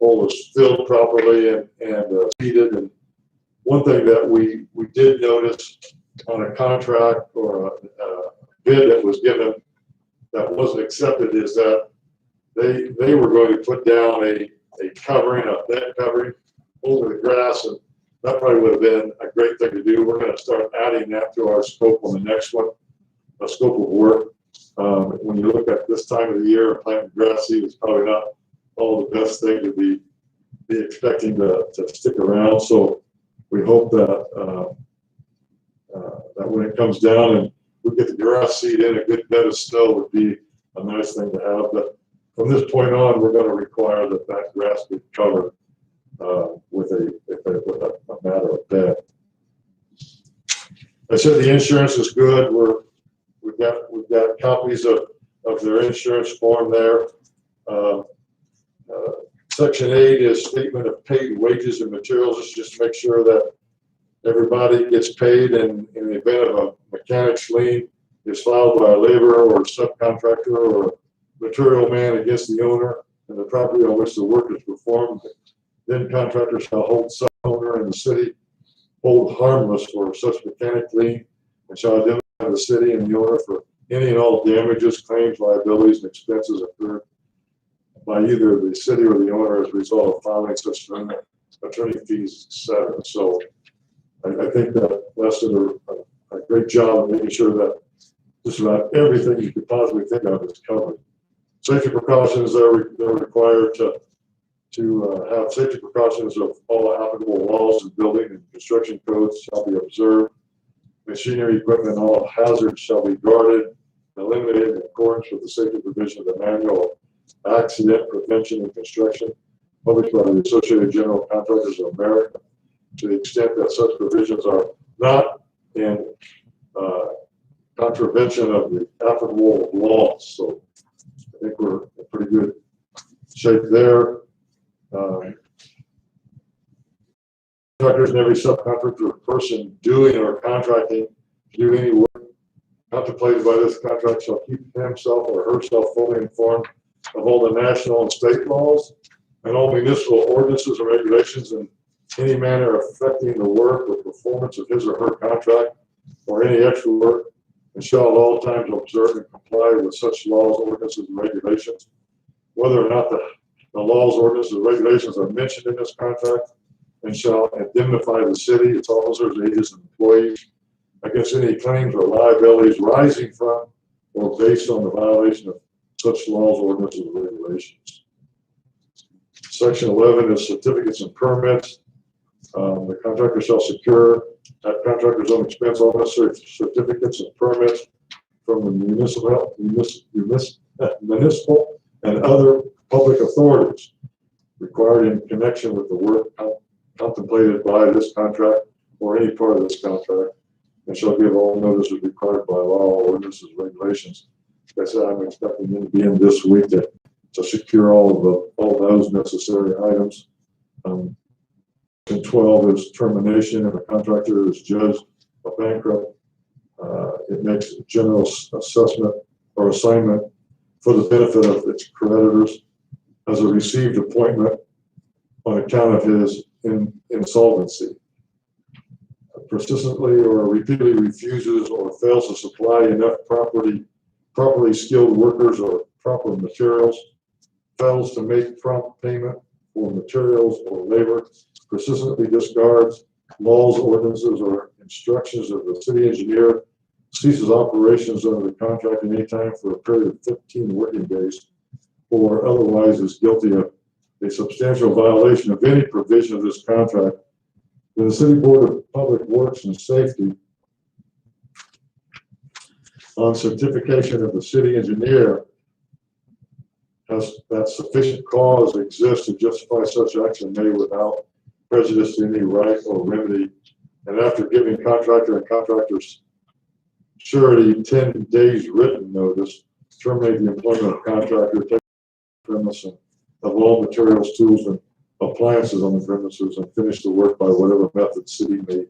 Speaker 10: hole is filled properly and seeded. And one thing that we did notice on a contract or a bid that was given that wasn't accepted is that they were going to put down a covering, a bed covering over the grass, and that probably would have been a great thing to do. We're going to start adding that to our scope on the next one, a scope of work. When you look at this time of the year, planting grass seed is probably not all the best thing to be expecting to stick around. So we hope that that when it comes down and we get the grass seed in, a good bed of snow would be a nice thing to have. But from this point on, we're going to require that grass be covered with a matter of bed. I said the insurance is good. We've got copies of their insurance form there. Section 8 is statement of paid wages and materials. It's just to make sure that everybody gets paid, and in the event of a mechanic's lien is filed by a laborer or subcontractor or material man against the owner and the property on which the work is performed, then contractor shall hold such owner in the city hold harmless for such mechanic lien, and shall identify the city and the owner for any and all damages, claims, liabilities, and expenses incurred by either the city or the owner as a result of filing such attorney fees, etc. So I think that Les did a great job of making sure that just about everything you could possibly think of is covered. Safety precautions, they're required to have safety precautions of all applicable laws and building and construction codes shall be observed. Machinery, equipment, and all hazards shall be guarded, eliminated in accordance with the safety provision of the Manual of Accident Prevention in Construction, published by the Associated General Contractors of America, to the extent that such provisions are not in contravention of the applicable laws. So I think we're in pretty good shape there. Contractors and every subcontractor or person doing or contracting to do any work contemplated by this contract shall keep himself or herself fully informed of all the national and state laws and all municipal ordinances and regulations in any manner affecting the work or performance of his or her contract or any extra work, and shall at all times observe and comply with such laws, ordinances, and regulations, whether or not the laws, ordinances, and regulations are mentioned in this contract, and shall indemnify the city, its officers, agents, and employees against any claims or liabilities rising from or based on the violation of such laws, ordinances, and regulations. Section 11 is certificates and permits. The contractor shall secure at contractor's own expense all necessary certificates and permits from the municipal and other public authorities required in connection with the work contemplated by this contract or any part of this contract, and shall give all notices required by law, ordinances, regulations. Like I said, I'm expecting them to be in this week to secure all those necessary items. And 12 is termination. If a contractor is judged a bankrupt, it makes a general assessment or assignment for the benefit of its creditors as a received appointment on account of his insolvency. Persistently or repeatedly refuses or fails to supply enough properly skilled workers or proper materials, fails to make prompt payment for materials or labor, persistently discards laws, ordinances, or instructions of the city engineer, ceases operations under the contract at any time for a period of 15 working days, or otherwise is guilty of a substantial violation of any provision of this contract, then the City Board of Public Works and Safety, on certification of the city engineer, has that sufficient cause exists to justify such action made without prejudice to any right or remedy, and after giving contractor and contractor's surety 10 days written notice, terminate the employment of contractor, take premises of all materials, tools, and appliances on the premises, and finish the work by whatever method city may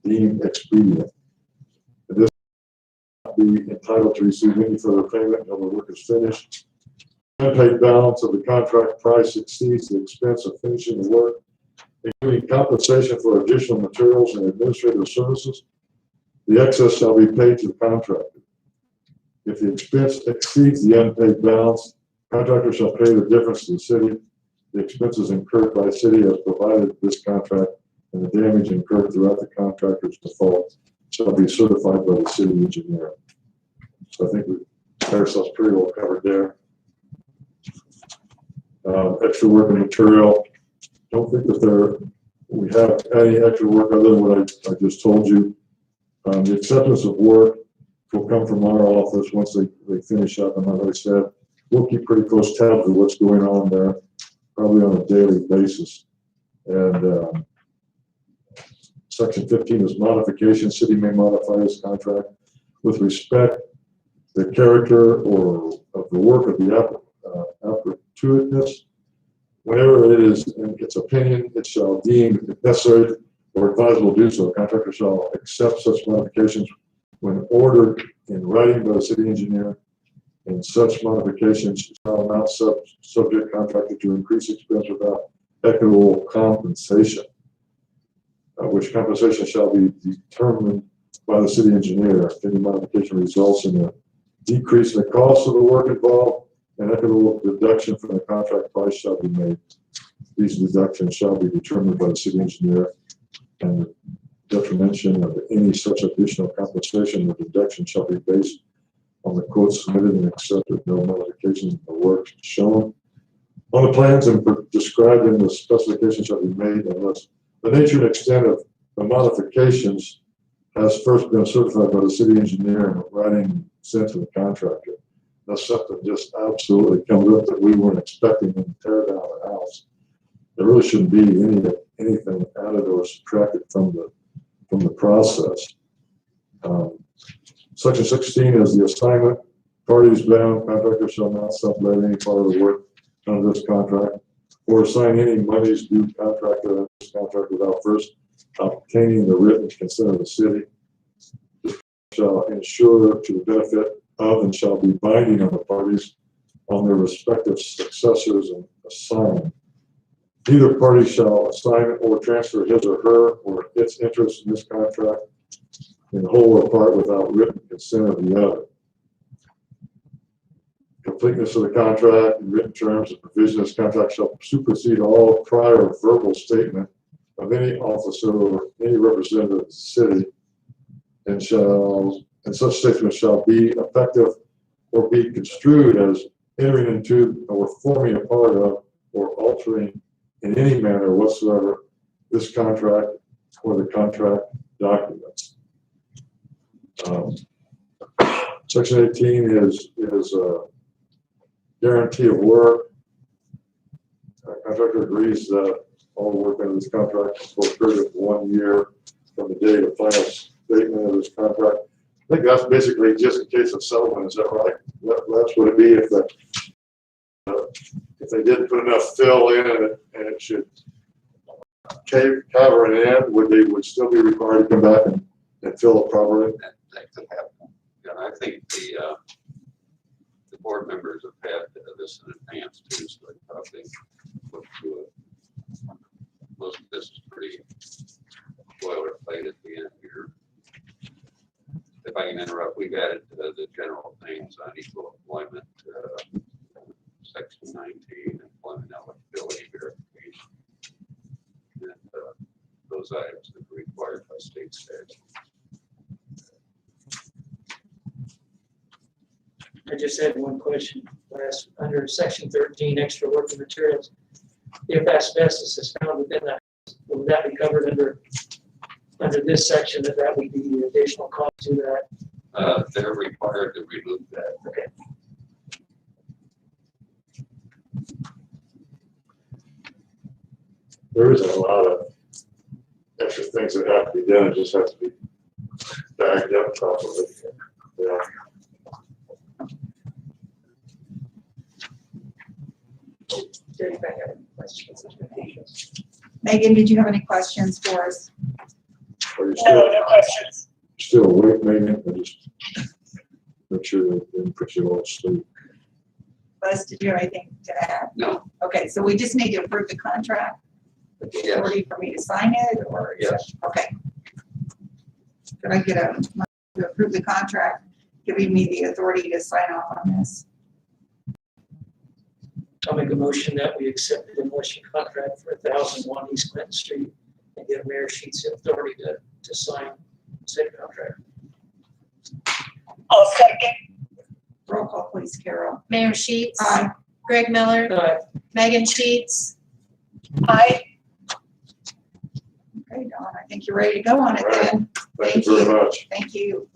Speaker 10: deem expedient. And this will not be entitled to receive any further payment until the work is finished. Unpaid balance of the contract price exceeds the expense of finishing the work, including compensation for additional materials and administrative services. The excess shall be paid to the contractor. If the expense exceeds the unpaid balance, contractor shall pay the difference to the city. The expenses incurred by the city as provided this contract, and the damage incurred throughout the contractor's default shall be certified by the city engineer. So I think we got ourselves pretty well covered there. Extra work and material. Don't think that we have any extra work other than what I just told you. The acceptance of work will come from our office once they finish up, and as I said, we'll keep pretty close tabs of what's going on there, probably on a daily basis. And Section 15 is modification. City may modify this contract with respect the character or of the work of the opportuneness, whenever it is in its opinion, it shall deem it necessary or advisable to do so. Contractor shall accept such modifications when ordered in writing by the city engineer, and such modifications shall not subject contractor to increased expense without equitable compensation, which compensation shall be determined by the city engineer. If any modification results in a decrease in the cost of the work involved, an equitable deduction from the contract price shall be made. These deductions shall be determined by the city engineer, and the determination of any such additional compensation or deduction shall be based on the quote submitted and accepted. No modifications of the work shown on the plans and described in the specification shall be made unless the nature and extent of the modifications has first been certified by the city engineer and writing sent to the contractor. That's something just absolutely comes up that we weren't expecting when we tear down a house. There really shouldn't be anything added or subtracted from the process. Section 16 is the assignment. Parties bound, contractor shall not sublet any part of the work under this contract or assign any monies due contractor under this contract without first obtaining the written consent of the city. This shall ensure to the benefit of and shall be binding on the parties on their respective successors and assign. Neither party shall assign or transfer his or her or its interest in this contract in whole or part without written consent of the other. Completeness of the contract and written terms and provision of this contract shall supersede all prior verbal statement of any officer or any representative of the city, and such statement shall be effective or be construed as entering into or forming a part of or altering in any manner whatsoever this contract or the contract documents. Section 18 is guarantee of work. Contractor agrees that all work under this contract is for a period of 1 year from the date of final statement of this contract. I think that's basically just in case of settlement. Is that right? That's what it'd be if they didn't put enough fill in and it should cover an end, would still be required to come back and fill it properly?
Speaker 9: That could happen. And I think the board members have had this in advance too, so they probably look through it. Most of this is pretty boilerplate at the end here. If I can interrupt, we've added the general things on equal employment, section 19, employment eligibility verification. And those items that are required by state statute.
Speaker 3: I just had one question. Under section 13, extra working materials, if asbestos is found within the house, will that be covered under this section? That would be the additional cost to that?
Speaker 9: They're required to remove that.
Speaker 3: Okay.
Speaker 10: There isn't a lot of extra things that have to be done. It just has to be bagged up properly. Yeah.
Speaker 1: Megan, did you have any questions for us?
Speaker 10: Are you
Speaker 4: No questions.
Speaker 10: still awake, Megan? I just make sure they didn't put you all to sleep.
Speaker 1: Buzz, did you have anything to add?
Speaker 9: No.
Speaker 1: Okay, so we just need to approve the contract with the
Speaker 9: Yes.
Speaker 1: authority for me to sign it, or? is
Speaker 9: Yes.
Speaker 1: it- Okay. Could I get a motion to approve the contract, giving me the authority to sign off on this?
Speaker 3: I'll make a motion that we accept the demolition contract for 1001 East Clinton Street and give Mayor Sheets the authority to sign said contract.
Speaker 4: I'll second.
Speaker 1: Roll call, please, Carol.
Speaker 2: Mayor Sheets.
Speaker 1: Aye.
Speaker 2: Greg Miller.
Speaker 3: Aye.
Speaker 2: Megan Sheets.
Speaker 4: Aye.
Speaker 1: Okay, Dawn, I think you're ready to go on it then.
Speaker 10: Thank you very much.
Speaker 1: Thank you.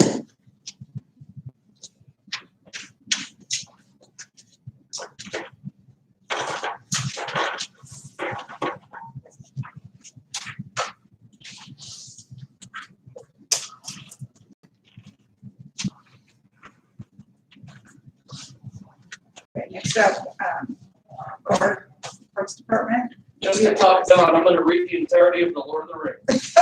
Speaker 1: Okay, next up, Parks Parks Department?
Speaker 7: Just to top down, I'm gonna read the entirety of the Lord of the Rings.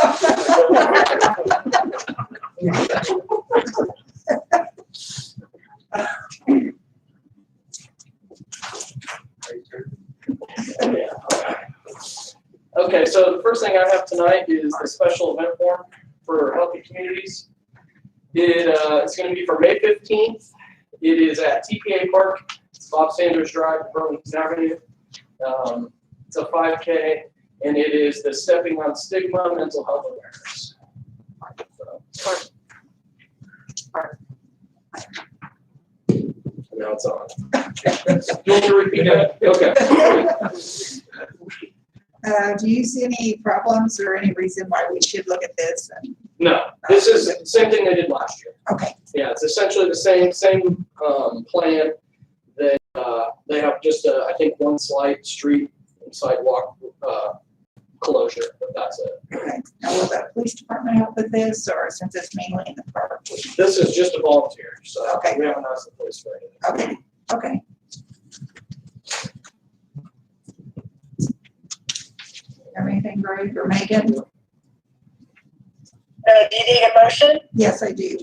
Speaker 7: Okay, so the first thing I have tonight is the special event form for Healthy Communities. It's gonna be for May 15th. It is at TPA Park, it's Bob Sanders Drive, Burlington Avenue. It's a 5K, and it is the Stepping on Stigma Mental Health Awareness. So, now it's on. Do you want me to repeat that? Okay.
Speaker 1: Do you see any problems or any reason why we should look at this?
Speaker 7: No, this is the same thing they did last year.
Speaker 1: Okay,
Speaker 7: Yeah, it's essentially the same plan. They have just I think one slight street and sidewalk closure, but that's it.
Speaker 1: okay. Now, will the police department help with this, or since it's mainly in the park?
Speaker 7: This is just a volunteer, so
Speaker 1: Okay.
Speaker 7: we haven't asked the police for anything.
Speaker 1: Okay, okay. Everything great for Megan?
Speaker 4: Do you need a motion?
Speaker 1: Yes, I do.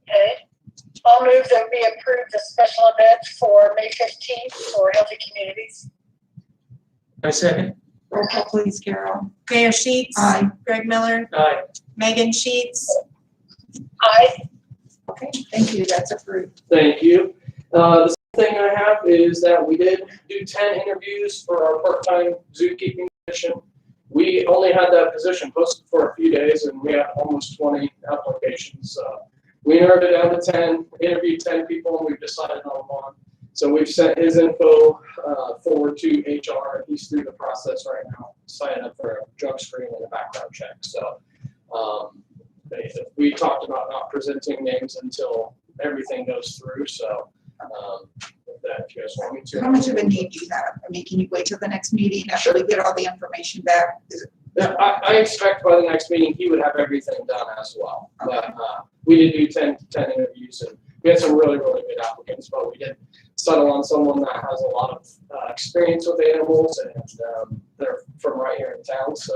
Speaker 4: Okay. I'll move that we approve the special event for May 15th for Healthy Communities.
Speaker 3: I second.
Speaker 1: Roll call, please, Carol.
Speaker 2: Mayor Sheets.
Speaker 1: Aye.
Speaker 2: Greg Miller.
Speaker 3: Aye.
Speaker 2: Megan Sheets.
Speaker 4: Aye.
Speaker 1: Okay, thank you, that's approved.
Speaker 7: Thank you. The second thing I have is that we did do 10 interviews for our part-time zookeeping position. We only had that position posted for a few days, and we had almost 20 applications. So we narrowed it down to 10, interviewed 10 people, and we've decided on one. So we've sent his info forward to HR, and he's through the process right now, signing up for a drug screen and a background check. So we talked about not presenting names until everything goes through. So if you guys want me to.
Speaker 1: How much of a need do you have? I mean, can you wait till the next meeting after we get all the information back?
Speaker 7: Yeah, I expect by the next meeting, he would have everything done as well. But we did do 10 interviews, and we had some really, really good applicants, but we did settle on someone that has a lot of experience with animals, and they're from right here in town, so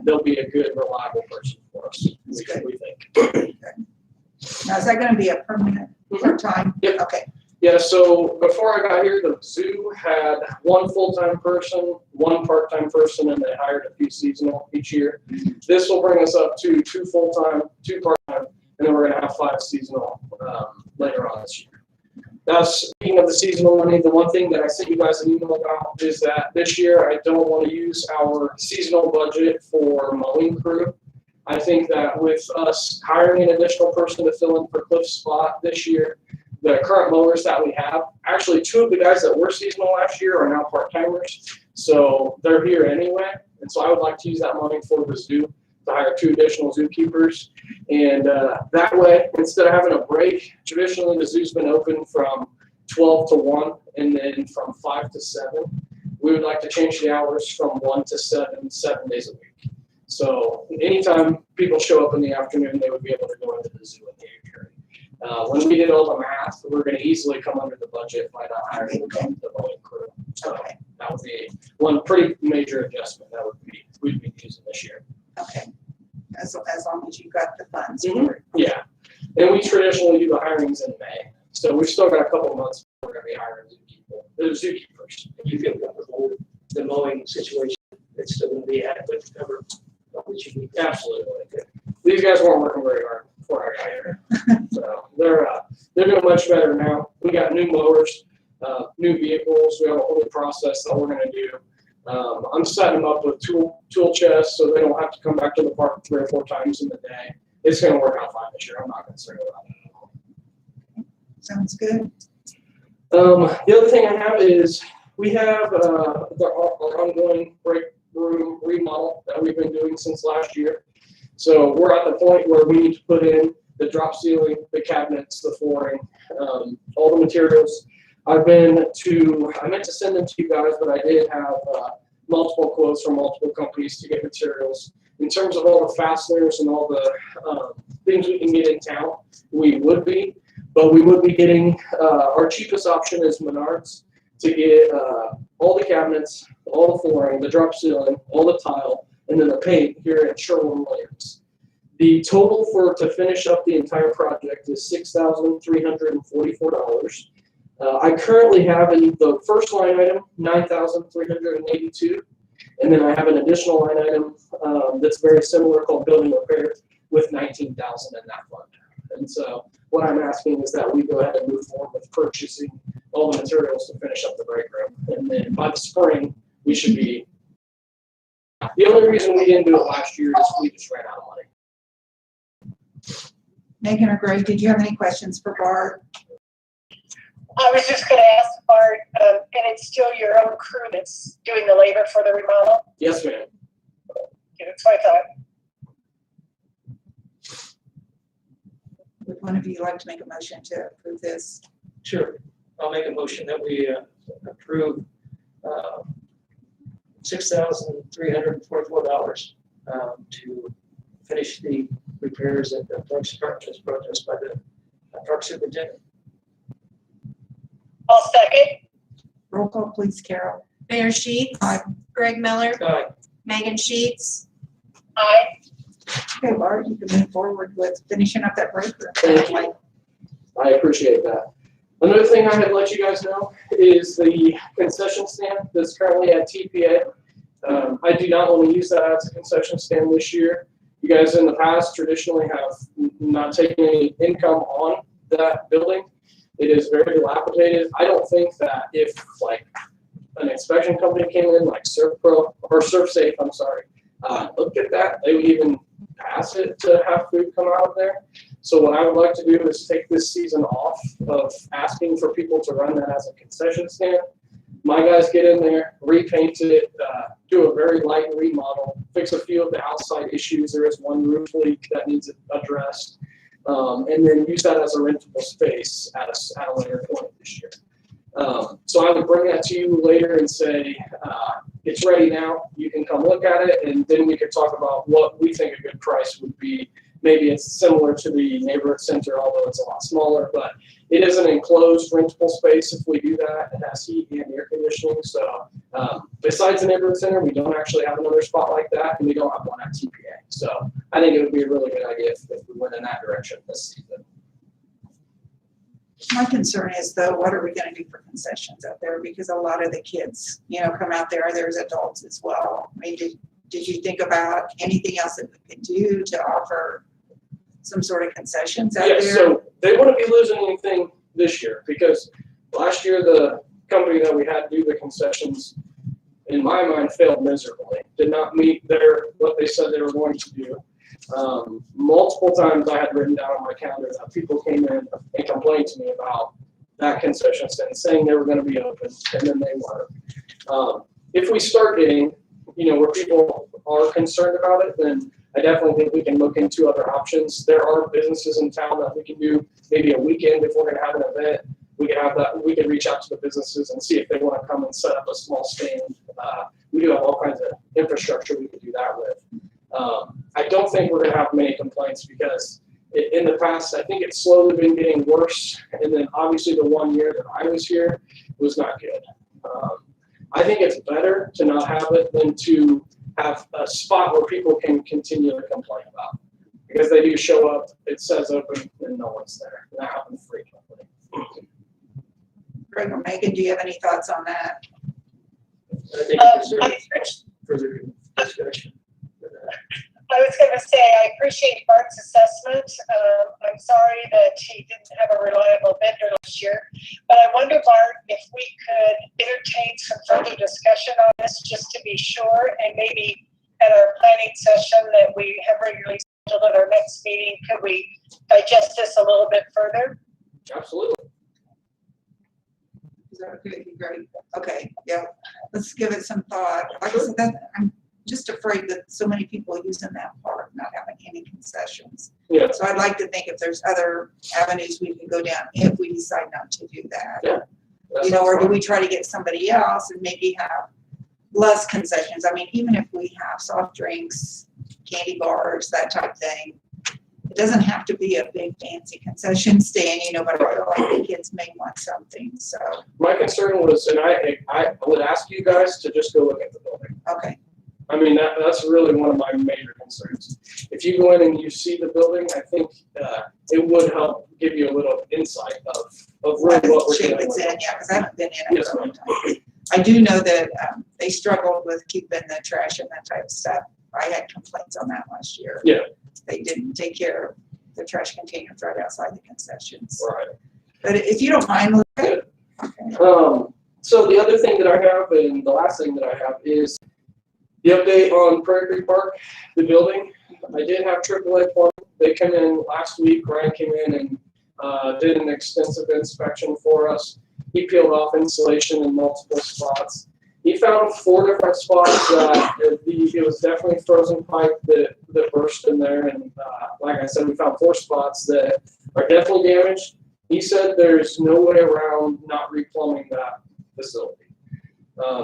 Speaker 7: they'll be a good, reliable person for us, we think.
Speaker 1: Now, is that gonna be a permanent part-time?
Speaker 7: Yep.
Speaker 1: Okay,
Speaker 7: Yeah, so before I got here, the zoo had one full-time person, one part-time person, and they hired a few seasonal each year. This will bring us up to 2 full-time, 2 part-time, and then we're gonna have 5 seasonal later on this year. Now, speaking of the seasonal money, the one thing that I sent you guys an email about is that this year I don't want to use our seasonal budget for mowing crew. I think that with us hiring an additional person to fill in for Cliff's spot this year, the current mowers that we have, actually 2 of the guys that were seasonal last year are now part-timers. So they're here anyway. And so I would like to use that money for the zoo to hire 2 additional zookeepers. And that way, instead of having a break, traditionally the zoo's been open from 12 to 1 and then from 5 to 7. We would like to change the hours from 1 to 7, 7 days a week. So anytime people show up in the afternoon, they would be able to go into the zoo in the aviary. When we did all the math, we're going to easily come under the budget by not hiring the mowing crew. So that would be one pretty major adjustment that we'd be using this year.
Speaker 1: okay. As long as you got the funds.
Speaker 7: Mhm. Yeah, and we traditionally do the hirings in May, so we've still got a couple of months before we're going to be hiring zookeepers.
Speaker 3: You feel comfortable with the mowing situation? It's still gonna be adequate to cover what you need.
Speaker 7: Absolutely. These guys weren't working very hard before I got here, so they're doing much better now. We got new mowers, new vehicles. We have a whole process that we're going to do. I'm setting them up with tool chests so they don't have to come back to the park 3 or 4 times in the day. It's going to work out fine this year. I'm not concerned about it at all.
Speaker 1: Sounds good.
Speaker 7: The other thing I have is we have our ongoing break room remodel that we've been doing since last year. So we're at the point where we need to put in the drop ceiling, the cabinets, the flooring, all the materials. I meant to send them to you guys, but I did have multiple quotes from multiple companies to get materials. In terms of all the fasteners and all the things we can get in town, we would be getting, our cheapest option is Menards. to get all the cabinets, all the flooring, the drop ceiling, all the tile, and then the paint here at Sherwin-Williams. The total to finish up the entire project is $6,344. I currently have in the first line item $9,382, and then I have an additional line item that's very similar called building repair with $19,000 in that fund. And so what I'm asking is that we go ahead and move forward with purchasing all the materials to finish up the break room, and then by the spring we should be. The only reason we didn't do it last year is we just ran out of money.
Speaker 1: Megan or Greg, did you have any questions for Bart?
Speaker 4: I was just gonna ask Bart, and it's still your own crew that's doing the labor for the remodel?
Speaker 7: Yes, ma'am.
Speaker 4: Yeah, that's what I thought.
Speaker 1: Would one of you like to make a motion to approve this?
Speaker 3: Sure. I'll make a motion that we approve $6,344 to finish the repairs at the park structure as proposed by the park superintendent.
Speaker 4: I'll second.
Speaker 1: Roll call, please, Carol.
Speaker 2: Mayor Sheets.
Speaker 1: Aye.
Speaker 2: Greg Miller.
Speaker 3: Aye.
Speaker 2: Megan Sheets.
Speaker 4: Aye.
Speaker 1: Okay, Bart, you can move forward with finishing up that break room.
Speaker 7: Thank you. I appreciate that. Another thing I had to let you guys know is the concession stand that's currently at TPA. I do not want to use that as a concession stand this year. You guys in the past traditionally have not taken any income on that building. It is very dilapidated. I don't think that if like an inspection company came in like SurfPro or SurfSafe, I'm sorry, looked at that, they would even pass it to have food come out of there. So what I would like to do is take this season off of asking for people to run that as a concession stand. My guys get in there, repaint it, do a very light remodel, fix a few of the outside issues. There is one roof leak that needs addressed, and then use that as a rentable space at a later point this year. So I would bring that to you later and say, it's ready now. You can come look at it, and then we could talk about what we think a good price would be. Maybe it's similar to the neighborhood center, although it's a lot smaller, but it is an enclosed rentable space if we do that. It has heat and air conditioning. So besides the neighborhood center, we don't actually have another spot like that, and we don't have one at TPA. So I think it would be a really good idea if we went in that direction this season.
Speaker 1: My concern is though, what are we gonna do for concessions out there? Because a lot of the kids, come out there, there's adults as well. I mean, did you think about anything else that we could do to offer some sort of concessions out there?
Speaker 7: Yes, so they wouldn't be losing anything this year because last year the company that we had do the concessions, in my mind, failed miserably. Did not meet what they said they were going to do. Multiple times I had written down on my calendar that people came in and complained to me about that concession stand, saying they were going to be open, and then they weren't. If we start getting, where people are concerned about it, then I definitely think we can look into other options. There are businesses in town that we can do maybe a weekend if we're going to have an event. We can have that. We can reach out to the businesses and see if they want to come and set up a small stand. We do have all kinds of infrastructure we could do that with. I don't think we're going to have many complaints because in the past, I think it's slowly been getting worse. And then obviously the 1 year that I was here was not good. I think it's better to not have it than to have a spot where people can continue to complain about. Because they do show up, it says open, and no one's there. And that happens frequently.
Speaker 1: Greg or Megan, do you have any thoughts on that?
Speaker 3: I think it's further discussion.
Speaker 4: I was going to say, I appreciate Bart's assessment. I'm sorry that he didn't have a reliable vendor last year, but I wonder, Bart, if we could entertain some further discussion on this just to be sure, and maybe at our planning session that we have regularly scheduled at our next meeting, could we digest this a little bit further?
Speaker 7: Absolutely.
Speaker 1: Is that okay with you, Greg? Okay, yeah, let's give it some thought. Like I said, I'm just afraid that so many people using that park not having any concessions.
Speaker 7: Yeah.
Speaker 1: So I'd like to think if there's other avenues we can go down if we decide not to do that.
Speaker 7: Yeah.
Speaker 1: Or do we try to get somebody else and maybe have less concessions? I mean, even if we have soft drinks, candy bars, that type thing, doesn't have to be a big fancy concession stand, you know, but I feel like the kids may want something, so,
Speaker 7: My concern was, and I would ask you guys to just go look at the building.
Speaker 1: okay.
Speaker 7: I mean, that's really one of my major concerns. If you go in and you see the building, I think it would help give you a little insight of really what we're
Speaker 1: Shape
Speaker 7: dealing
Speaker 1: it's
Speaker 7: with.
Speaker 1: in, yeah, because I haven't been in it
Speaker 7: Yes,
Speaker 1: for a long time. I do know that they struggled with keeping the trash and that type of stuff. I had complaints on that last year.
Speaker 7: Yeah.
Speaker 1: They didn't take care of the trash containers right outside the concessions.
Speaker 7: Right.
Speaker 1: But if you don't mind, okay.
Speaker 7: So the other thing that I have, and the last thing that I have, is the update on Prairie Creek Park, the building. I did have AAA Plumbing. They came in last week. Ryan came in and did an extensive inspection for us. He peeled off insulation in multiple spots. He found 4 different spots that it was definitely frozen pipe that burst in there. And like I said, we found 4 spots that are definitely damaged. He said there's no way around not replumbing that facility.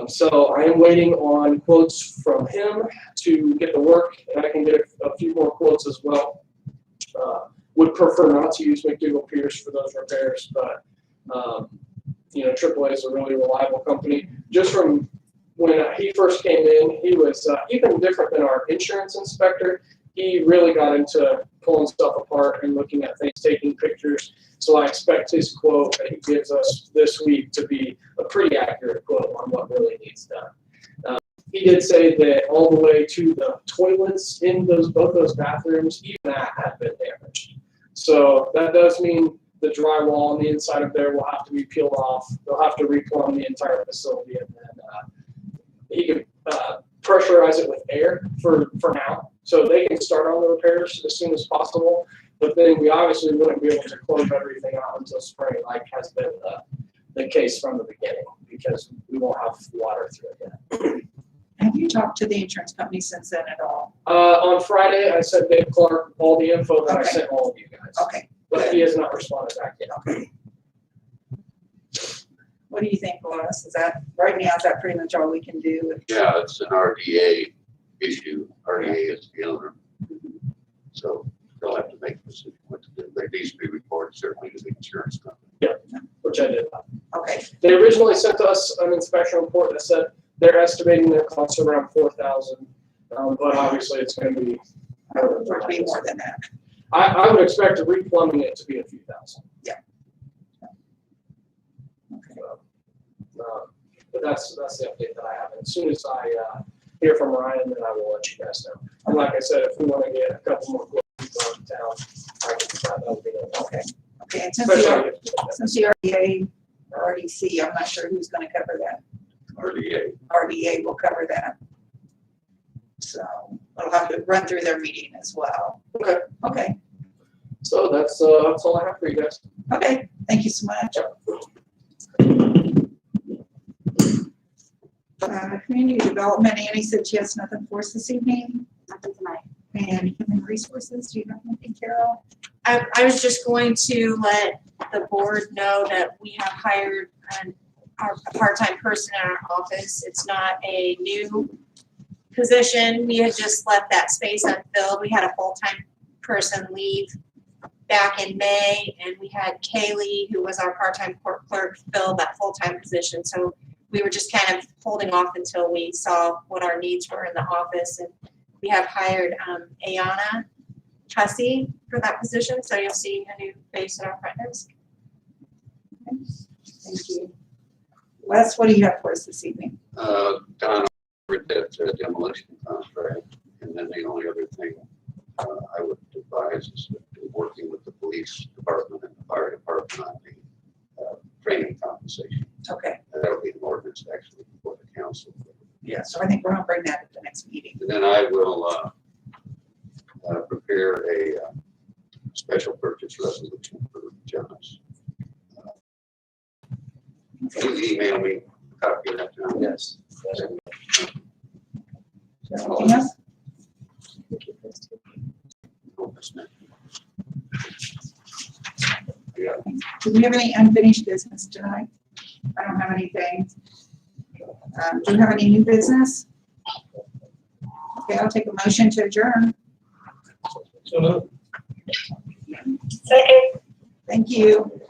Speaker 7: So I am waiting on quotes from him to get the work, and I can get a few more quotes as well. Would prefer not to use McDougal Pierce for those repairs, but you know, AAA is a really reliable company. Just from when he first came in, he was even different than our insurance inspector. He really got into pulling stuff apart and looking at things, taking pictures. So I expect his quote that he gives us this week to be a pretty accurate quote on what really needs done. He did say that all the way to the toilets in both those bathrooms, even that had been damaged. So that does mean the drywall on the inside of there will have to be peeled off. They'll have to replumb the entire facility, and then he could pressurize it with air for now. So they can start on the repairs as soon as possible. But then we obviously wouldn't be able to close everything out until spring, like has been the case from the beginning, because we won't have water through it yet.
Speaker 1: Have you talked to the insurance company since then at all?
Speaker 7: On Friday, I sent Dave Clark all the info that I
Speaker 1: Okay.
Speaker 7: sent all of you guys.
Speaker 1: Okay,
Speaker 7: But he has not responded back yet.
Speaker 1: okay. What do you think, Lois? Is that, right now, is that pretty much all we can do?
Speaker 9: Yeah, it's an RDA issue. RDA is the owner. So they'll have to make a decision what to do. They need to be reported certainly to the insurance company.
Speaker 7: Which I did.
Speaker 1: Okay,
Speaker 7: They originally sent us an inspection report that said they're estimating their costs around $4,000, but obviously it's going to be.
Speaker 1: I would prefer to be more than that.
Speaker 7: I would expect replumbing it to be a few thousand.
Speaker 1: Okay.
Speaker 7: But that's the update that I have. And as soon as I hear from Ryan, then I will let you guys know. And like I said, if we want to get a couple more quotes on town, I can decide that would be okay.
Speaker 1: Okay, and
Speaker 7: Especially
Speaker 1: since the RDA or RDC, I'm not sure who's gonna cover that.
Speaker 9: RDA.
Speaker 1: RDA will cover that. So I'll have to run through their meeting as well.
Speaker 7: Okay.
Speaker 1: Okay,
Speaker 7: So that's all I have for you guys.
Speaker 1: okay, thank you so much. Community development, Annie said she has nothing for us this evening.
Speaker 2: Nothing tonight.
Speaker 1: And human resources, do you have anything, Carol?
Speaker 2: I was just going to let the board know that we have hired a part-time person in our office. It's not a new position. We had just left that space unfilled. We had a full-time person leave back in May, and we had Kaylee, who was our part-time court clerk, fill that full-time position. So we were just kind of holding off until we saw what our needs were in the office. And we have hired Ayana Hussey for that position, so you'll see a new face at our front desk.
Speaker 1: Thank you. Wes, what do you have for us this evening?
Speaker 9: Don over that demolition contract, and then the only other thing I would advise is working with the police department and the fire department on the training compensation.
Speaker 1: Okay,
Speaker 9: That would be an ordinance actually before the council.
Speaker 1: yeah, so I think we're gonna bring that at the next meeting.
Speaker 9: And then I will prepare a special purchase resolution for John's. Please email me a copy of that, John.
Speaker 7: Yes.
Speaker 1: Anything else?
Speaker 9: Yeah.
Speaker 1: Do we have any unfinished business tonight? I don't have anything. Do you have any new business? Okay, I'll take a motion to adjourn.
Speaker 3: So,
Speaker 4: Second.
Speaker 1: Thank you.